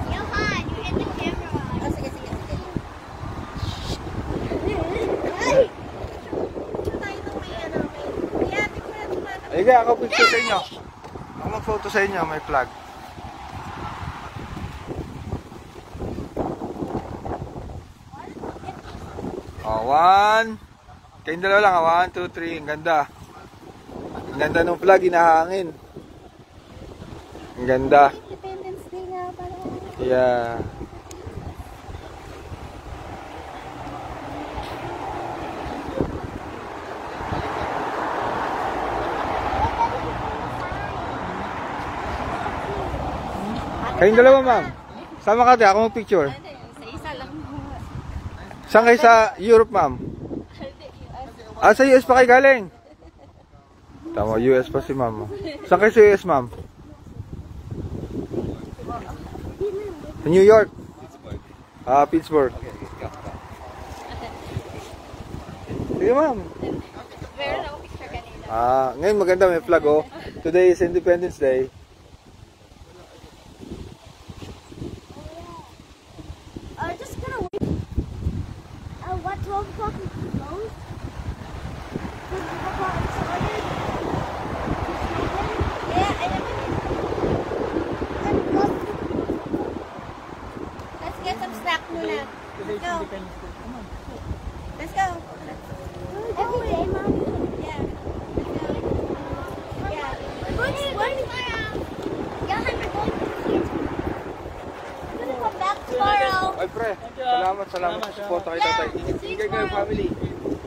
S6: Johan, you're in the camera. Oh, sige, sige, sige. Ay! Ito tayo nung may ano, may... Kaya, tingnan mo na.
S1: Ay, kaya ako picture sa inyo. Ako mag-photo sa inyo, may flag. Oh, 1. Kayong dalawa lang, 1, 2, 3. Ang ganda. Ang ganda ng flag, inahangin. Ang ganda.
S6: Independence Day nga pala.
S1: Yeah. Kayong dalawa, ma'am. Sama ka tayo, ako mag-picture.
S6: Sa isa lang.
S1: Saan kayo sa Europe, ma'am? Ah, sa US pa kayo galing? Tama, US pa si ma'am. Saan kayo sa US, ma'am? Sa New York? Ah, Pittsburgh. Sige, ma'am.
S6: Meron ako picture kanina.
S1: Ah, ngayon maganda, may flag, oh. Today is Independence Day.
S6: Just gonna wait. What, 12 o'clock is closed? Yeah, I never did. Let's get some snack muna. Let's go. Let's go. Every day, Mommy? Yeah. Let's go. Yeah. We're going tomorrow. Johan, we're going to the theater. We're gonna come back tomorrow.
S1: Ay, pre. Salamat sa support kay tatay. Ingay kayo, family.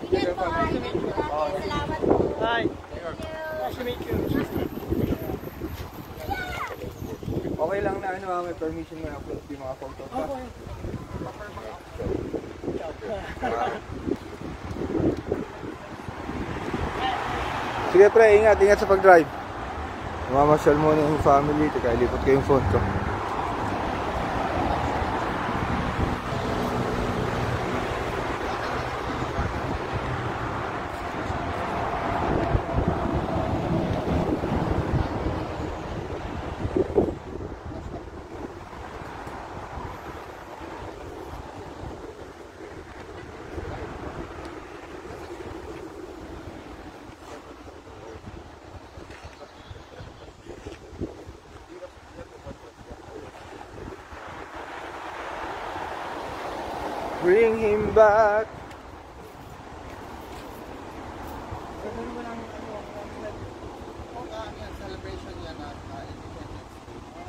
S6: Ingat po, ingat po. Salamat po.
S5: Hi.
S6: Thank you.
S5: Nice to meet you.
S1: Okay lang na, ano, may permission mo na-upload yung mga photos. Sige pre, ingat sa pag-drive. Mamasyal mo na yung family, teka ilipot ko yung phone ko. Bring him back.
S8: Celebration yan na Independence Day.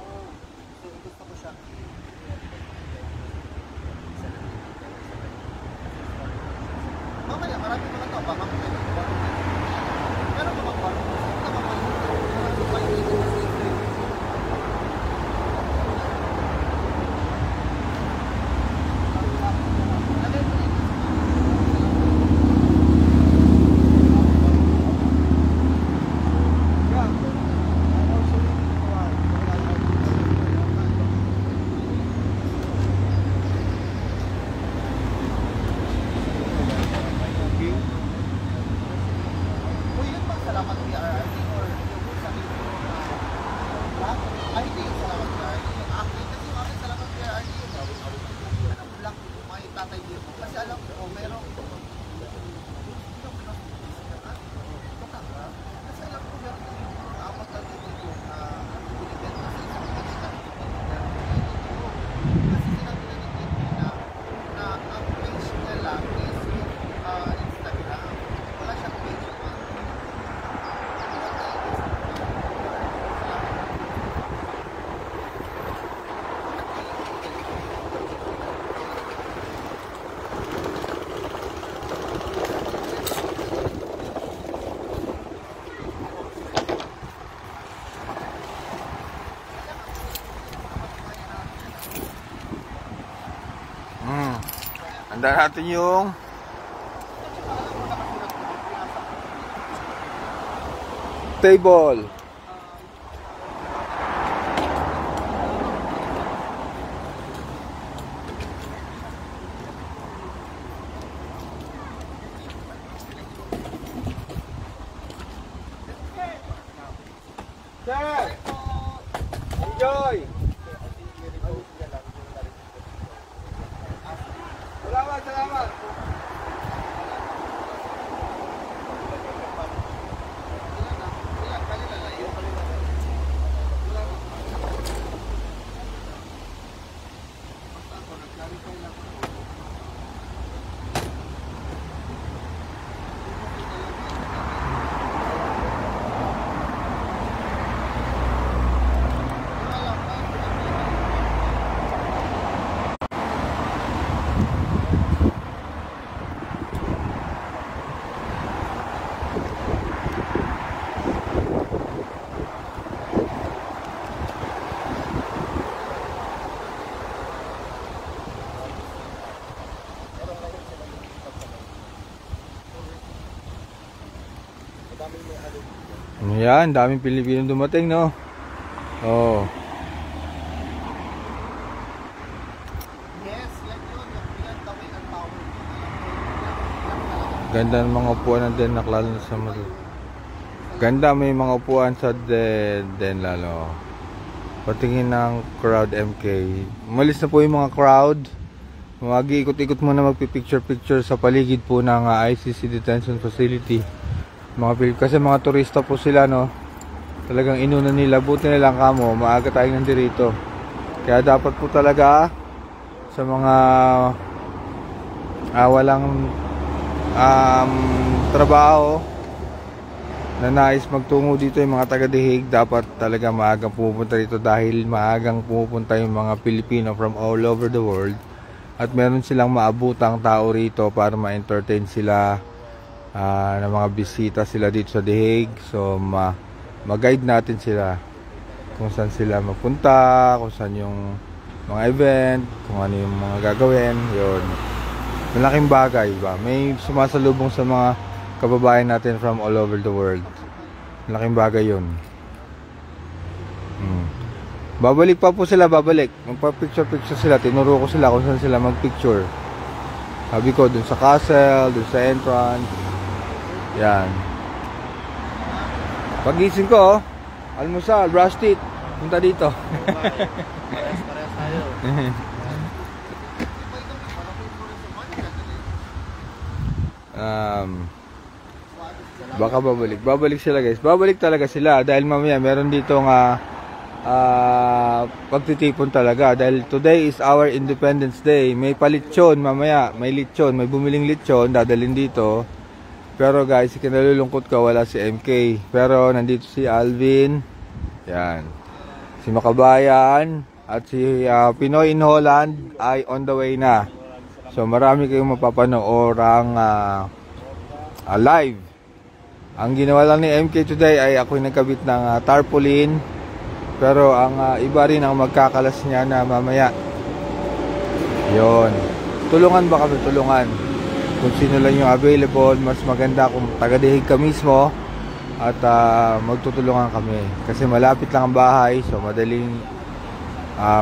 S8: So gusto ko siya. Mamaya, marami mga to. Baka may nagbago. Pero mga bago.
S1: Handa natin yung table. Sir, enjoy. Salamat, salamat. Yan, daming Pilipino dumating, no? Oh. Ganda ng mga upuan ng Den, lalo na sa mga. Ganda, may mga upuan sa Den lalo. Patingin ng crowd MK. Umalis na po yung mga crowd. Mag-iikot-ikot muna, magpipicture-picture sa paligid po ng ICC Detention Facility. Kasi mga turista po sila, no? Talagang inuna nila. Buti nilang kamo, maaga tayong nandirito. Kaya dapat po talaga sa mga walang trabaho na nais magtungo dito, yung mga taga-Dihig, dapat talaga maagang pumupunta dito dahil maagang pumupunta yung mga Pilipino from all over the world at meron silang maabutang tao rito para ma-entertain sila ng mga bisita sila dito sa Dihig. So mag-guide natin sila kung saan sila mapunta, kung saan yung mga event, kung ano yung mga gagawin. Yun, malaking bagay ba? May sumasalubong sa mga kababayan natin from all over the world. Malaking bagay yun. Babalik pa po sila, babalik. Magpa-picture sila. Tinuro ko sila kung saan sila mag-picture. Sabi ko, dun sa castle, dun sa entrance. Yan. Pagising ko, almusal, brush teeth. Punta dito.
S8: Parehas tayo.
S1: Baka babalik sila, guys. Babalik talaga sila dahil mamaya meron dito nga pagtitipon talaga. Dahil today is our Independence Day. May palitsyon mamaya. May litsyon. May bumiling litsyon. Dadalhin dito. Pero guys, kinalulungkot ka. Wala si MK. Pero nandito si Alvin. Yan. Si Makabayan. At si Pinoy in Holland ay on the way na. So marami kayong mapapanoorang live. Ang ginawa lang ni MK today ay ako'y nagkabit ng tarpaulin. Pero ang iba rin ang magkakalas niya na mamaya. Yon. Tulungan ba kami? Tulungan. Kung sino lang yung available, mas maganda kung taga-dihig ka mismo. At magtutulungan kami. Kasi malapit lang ang bahay. So madaling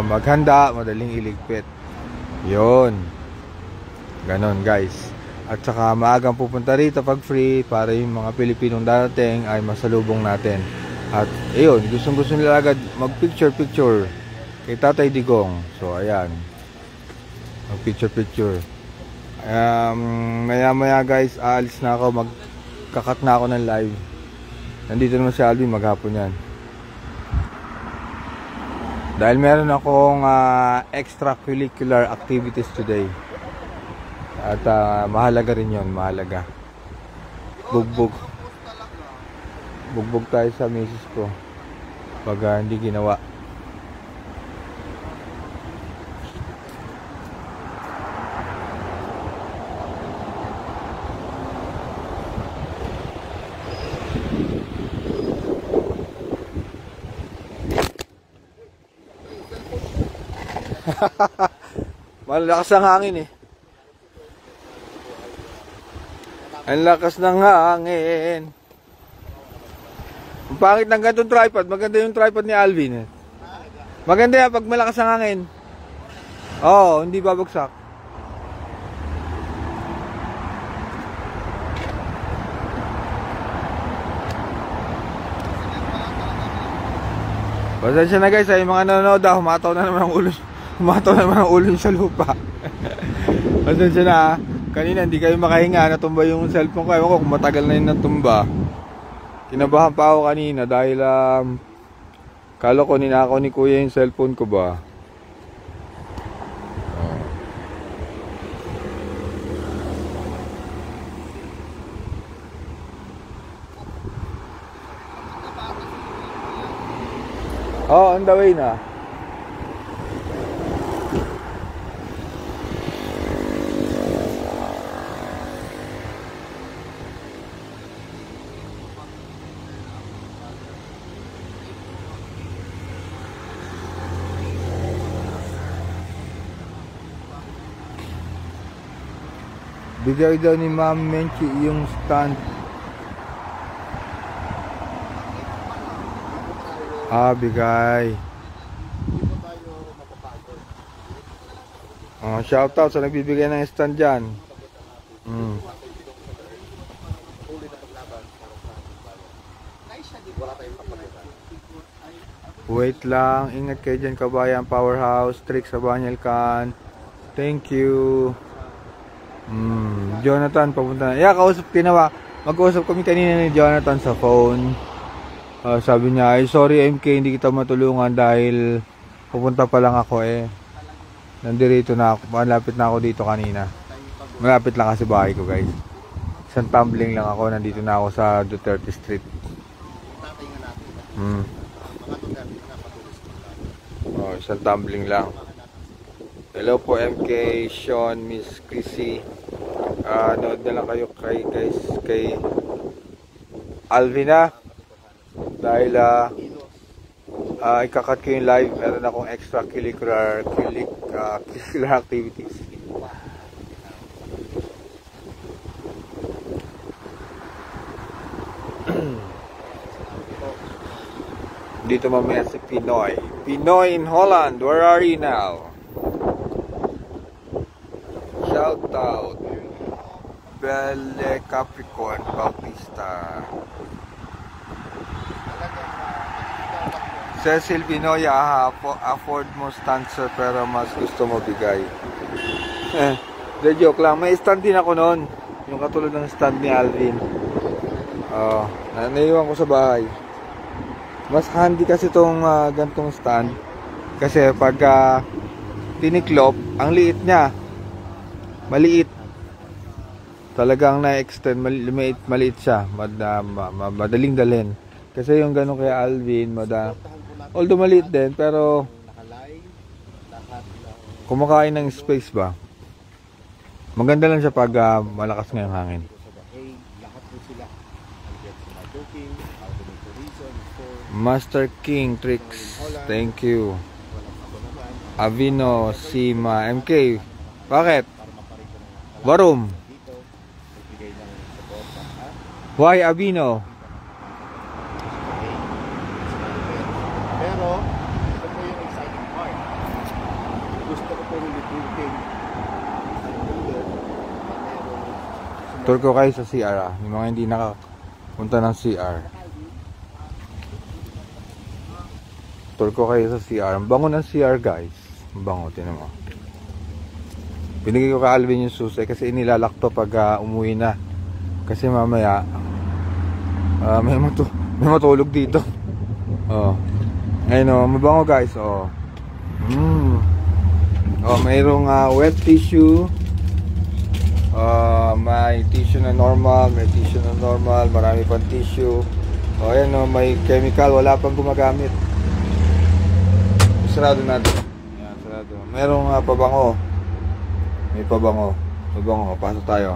S1: maghanda, madaling iligpit. Yon. Ganon guys. At saka maagang pupunta rito pag free para yung mga Pilipinong darating ay masalubong natin. At ayun, gusto nila agad mag-picture kay Tatay Digong. So ayan, mag-picture. Maya guys, aalis na ako, magkakat na ako ng live. Nandito naman si Alvin, maghapon yan. Dahil meron akong extracurricular activities today. At mahalaga rin yun, mahalaga. Bugbog tayo sa misis ko pag hindi ginawa. Malakas ang hangin eh. Ang lakas ng hangin. Ang pangit ng ganitong tripod. Maganda yung tripod ni Alvin. Maganda yan pag malakas ang hangin. Oo, hindi babagsak. Pasensya na guys, yung mga nanonood humataw na naman ang ulo sa lupa. Pasensya na. Kanina hindi kayo makahinga, natumba yung cellphone ko. Ewan ko kung matagal na yun natumba. Kinabahan pa ako kanina dahil kala ko ninakaw ni kuya yung cellphone ko ba. Oh, on the way na. Bigay daw ni Ma'am Menchi yung stand. Bigay. Shout out sa nagbibigay ng stand dyan. Wait lang, ingat kayo dyan kabayan. Powerhouse, Trick sa Banyalkan. Thank you. Jonathan, papunta na. Mag-usap kami kanina ni Jonathan sa phone. Sabi niya, ay sorry MK, hindi kita matulungan dahil pupunta pa lang ako eh. Nandirito na ako, malapit na ako dito kanina. Malapit lang kasi bahay ko guys. Isang tumbling lang ako, nandito na ako sa Duterte Street. Isang tumbling lang. Hello po MK, Sean, Miss Chrissy. Nood na lang kayo kay Alvina. Dahil ikakat ko yung live. Meron akong extracurricular activities. Dito mamaya si Pinoy. Pinoy in Holland, where are you now? Shout out Belle Capricorn Bautista. Cecil Pinoy, afford mo stand sir, pero mas gusto mo bigay. The joke lang, may stand din ako noon. Yung katulad ng stand ni Alvin. Naiwan ko sa bahay. Mas handy kasi itong gantong stand. Kasi pag tiniklop, ang liit niya. Maliit. Talagang na-extend, maliit siya. Madaling dalhin. Kasi yung gano'n kay Alvin, although maliit din, pero kumakain ng space ba? Maganda lang siya pag malakas nga yung hangin. Master King Tricks, thank you. Avino, Sima, MK, bakit? Warum? Why Avino?
S8: Pero, ito po yung exciting part. Gusto ko po ulitin.
S1: Tour ko kayo sa CR yung mga hindi nakapunta ng CR. Tour ko kayo sa CR. Ang bango ng CR guys. Ang bango, tinan mo. Binigay ko kay Alvin yung susi kasi inilalak to pag umuwi na. Kasi mamaya may matulog dito. Oh. Ngayon oh, mabango guys. Oh. Oh, mayroong wet tissue. May tissue na normal, may tissue na normal, marami pang tissue. Oh, ayan oh, may chemical, wala pang gumagamit. Sarado natin. Ayan, sarado. Mayroong pabango. May pabango. Pabango, pasok tayo.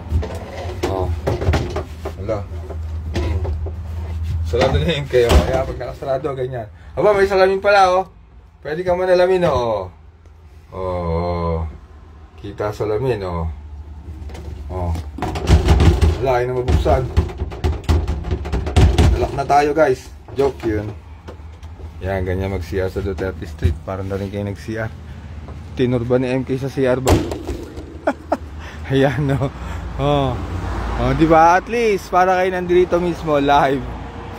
S1: Oh. Wala. Sarado na yung kayo. Kaya pag nakasarado, ganyan. Aba, may salamin pala, oh. Pwede ka manalamin, oh. Oh. Kita salamin, oh. Oh. Wala, ay na mabuksan. Nalak na tayo, guys. Joke yun. Yan, ganyan mag-CR sa Duterte Street. Parang na rin kayo nag-CR. Tinurba ni MK sa CR ba? Ayan, no. Oh. Oh, di ba? At least para kayo nandito mismo live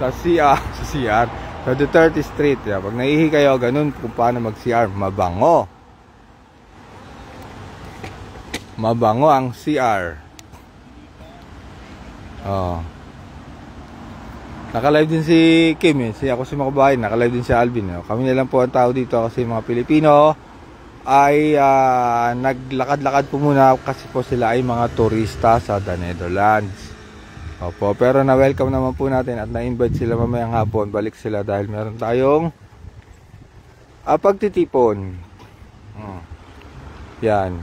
S1: sa CR sa Duterte Street. Yeah, pag naihi kayo, ganun kung paano mag-CR. Mabango. Mabango ang CR. Oh. Naka-live din si Kim eh. Ako si Makabahay. Naka-live din si Alvin. Eh. Kami na lang po ang tao dito kasi mga Pilipino ay naglakad-lakad po muna kasi po sila ay mga turista sa The Netherlands. Opo, pero na-welcome naman po natin at na-invite sila mamayang hapon. Balik sila dahil meron tayong pagtitipon. Yan.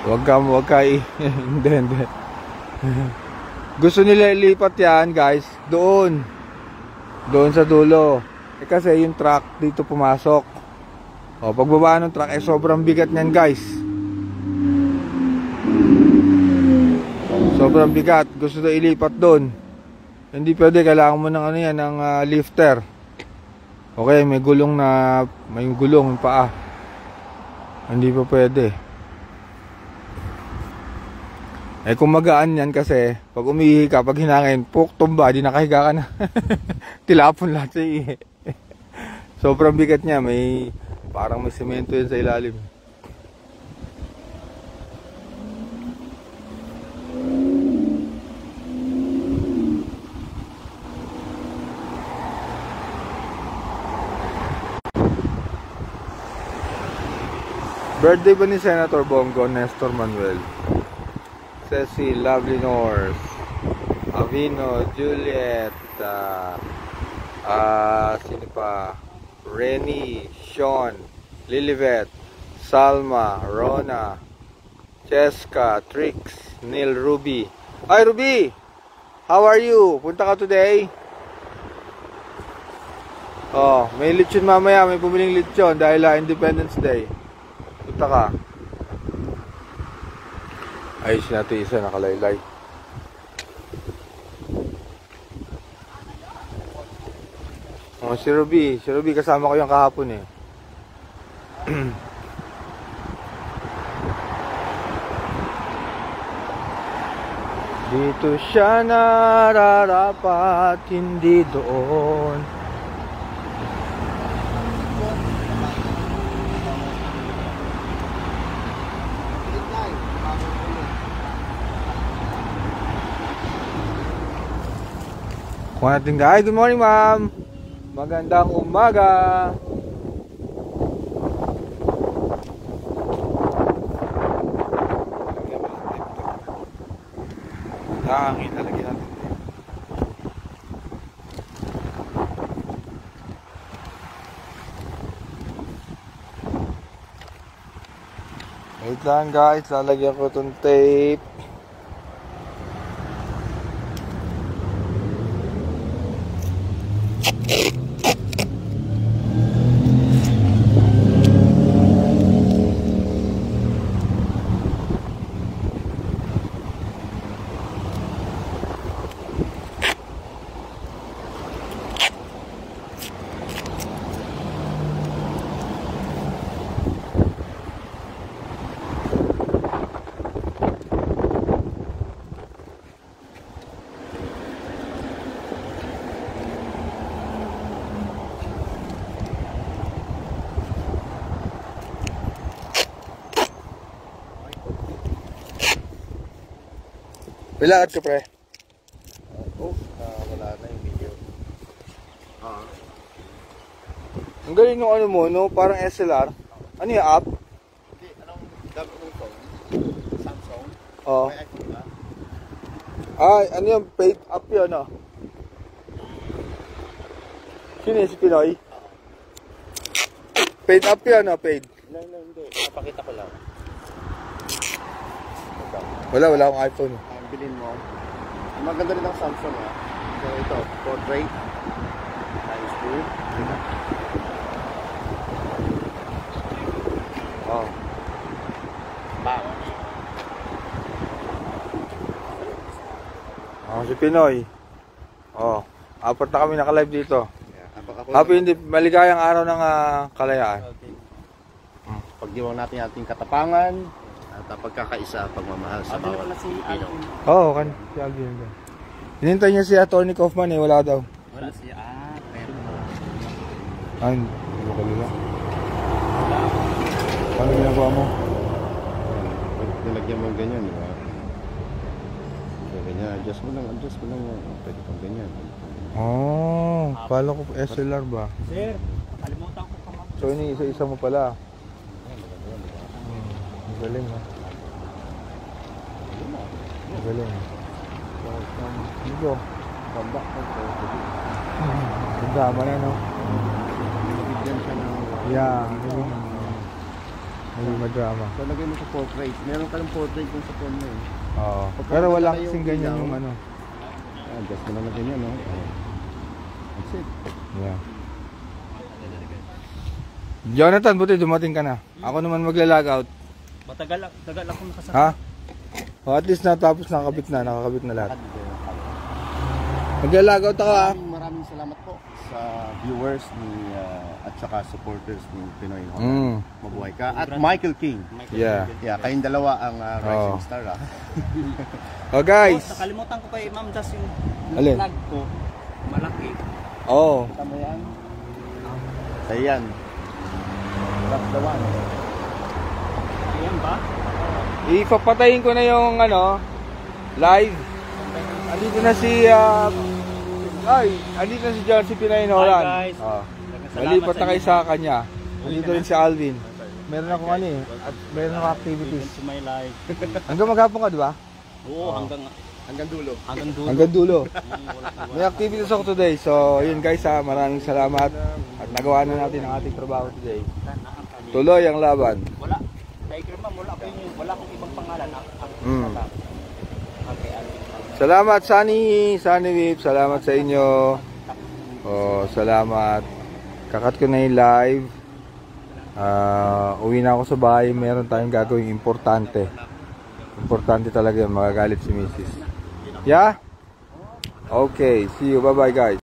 S1: Wag ka hindi. Gusto nila ilipat yan guys doon sa dulo kasi yung truck dito pumasok. O pagbaba ng truck sobrang bigat niyan guys, sobrang bigat. Gusto na ilipat doon, hindi pwede. Kailangan mo ng ng lifter. Okay, may gulong yung paa, hindi pa pwede. Kung magaan yan kasi pag umihi ka, pag hinangin, tumba, di nakahiga ka na. Tilapon lahat sa ihi. Sobrang bigat niya, parang may semento yan sa ilalim. Birthday ba ni Senator Bongo Nestor Manuel? Ceci, Lovely North, Avino, Juliet, sino pa? Renny, Sean, Lilibet, Salma, Rona, Cheska, Trix, Neil, Ruby. Hi Ruby! How are you? Punta ka today? Oh, may lechon mamaya, may pumiling lechon dahil Independence Day. Punta ka. Ayos natin isa, nakalaylay. Oh, si Ruby kasama ko yung kahapon eh. Dito siya nararapat, hindi doon. Kuha natin guys. Good morning ma'am. Magandang umaga. Hangin lalagyan natin. Wait lang guys, lalagyan ko itong tape. Bilakad ka pre.
S8: Wala na yung video.
S1: Ang galing nung ano mo, no? Parang SLR. Ano yung app?
S8: Hindi, anong gamit mong phone? Samsung?
S1: Oo.
S8: May iPhone ba?
S1: Ay, ano yung paid app yun, no? Sino yung si Pinoy? Paid app yun, no? Paid.
S8: Hindi. Napakita ko lang.
S1: Wala akong iPhone.
S8: Ang bilhin mo. Maganda rin ang Samsung ha. So ito, portrait times 2.
S1: Oh.
S8: Bang.
S1: Oh, si Pinoy. Oh, apat na kami naka-live dito. Happy hindi maligayang araw ng kalayaan.
S8: Okay. Pagdiwang natin ating katapangan at pagkakaisa, pagmamahal sa bawat Pilipino.
S1: Oo, kan. Si Alvin. Hinintay niya si Atty. Kaufman wala daw.
S8: Wala siya. Meron na.
S1: Ay, hindi ko kalila. Paano ginagawa mo?
S8: Nilagyan mo ganyan, di ba? Ganyan, adjust mo lang. Pwede pang ganyan.
S1: Oh, pala ko SLR ba?
S5: Sir, kalimutan ko pa.
S1: So ini isa-isa mo pala. Galing ha. Galing. Dito.
S8: Bamba ko.
S1: Ganda na no?
S8: Nabigyan siya ng...
S1: Yeah, hindi madrama.
S8: So lagay mo sa portrait. Meron ka ng portrait kung sa phone mo eh.
S1: Oo. Pero wala kasing ganyan yung ano.
S8: Adjust mo lang na ganyan, no? That's it.
S1: Yeah. Jonathan, buti dumating ka na. Ako naman magla-log out.
S5: Matagal ako nakasama.
S1: Ha? O at least natapos nakakabit na lahat. Magla-log out ako ha.
S8: Maraming salamat po sa viewers ni at saka supporters ni Pinoy Honda. Mabuhay ka. At Michael King.
S1: Yeah.
S8: Yeah, kayong dalawa ang rising star ha.
S1: Oh guys.
S5: Nakalimutan ko kay Ma'am Jazz yung
S1: Alin?
S5: flag ko. Malaki.
S1: Oo.
S8: Kita mo yan? Sa yan. That's the one.
S5: Ayan ba?
S1: Ipapatayin ko na yung ano, live. Andito na si andito na si John, si Pinay Nolan.
S5: Hi guys.
S1: Malipat na kayo sa kanya. Andito rin si Alvin. Meron akong ano eh, at meron akong activities.
S5: To my life.
S1: Hanggang maghapon ka, di ba?
S5: Oo,
S8: Hanggang dulo.
S1: Hanggang dulo. May activities ako today. So, yun guys ha, maraming salamat. At nagawa na natin ang ating trabaho today. Tuloy ang laban.
S5: Wala. Tiger Ma'am, wala akong ibang pangalan. Okay,
S1: salamat Sunny Whip. Salamat sa inyo. Oh, salamat. Kakat ko na yung live. Uwi na ako sa bahay. Meron tayong gagawing importante. Importante talaga yun. Magagalit si Mrs. Yeah? Okay. See you. Bye-bye guys.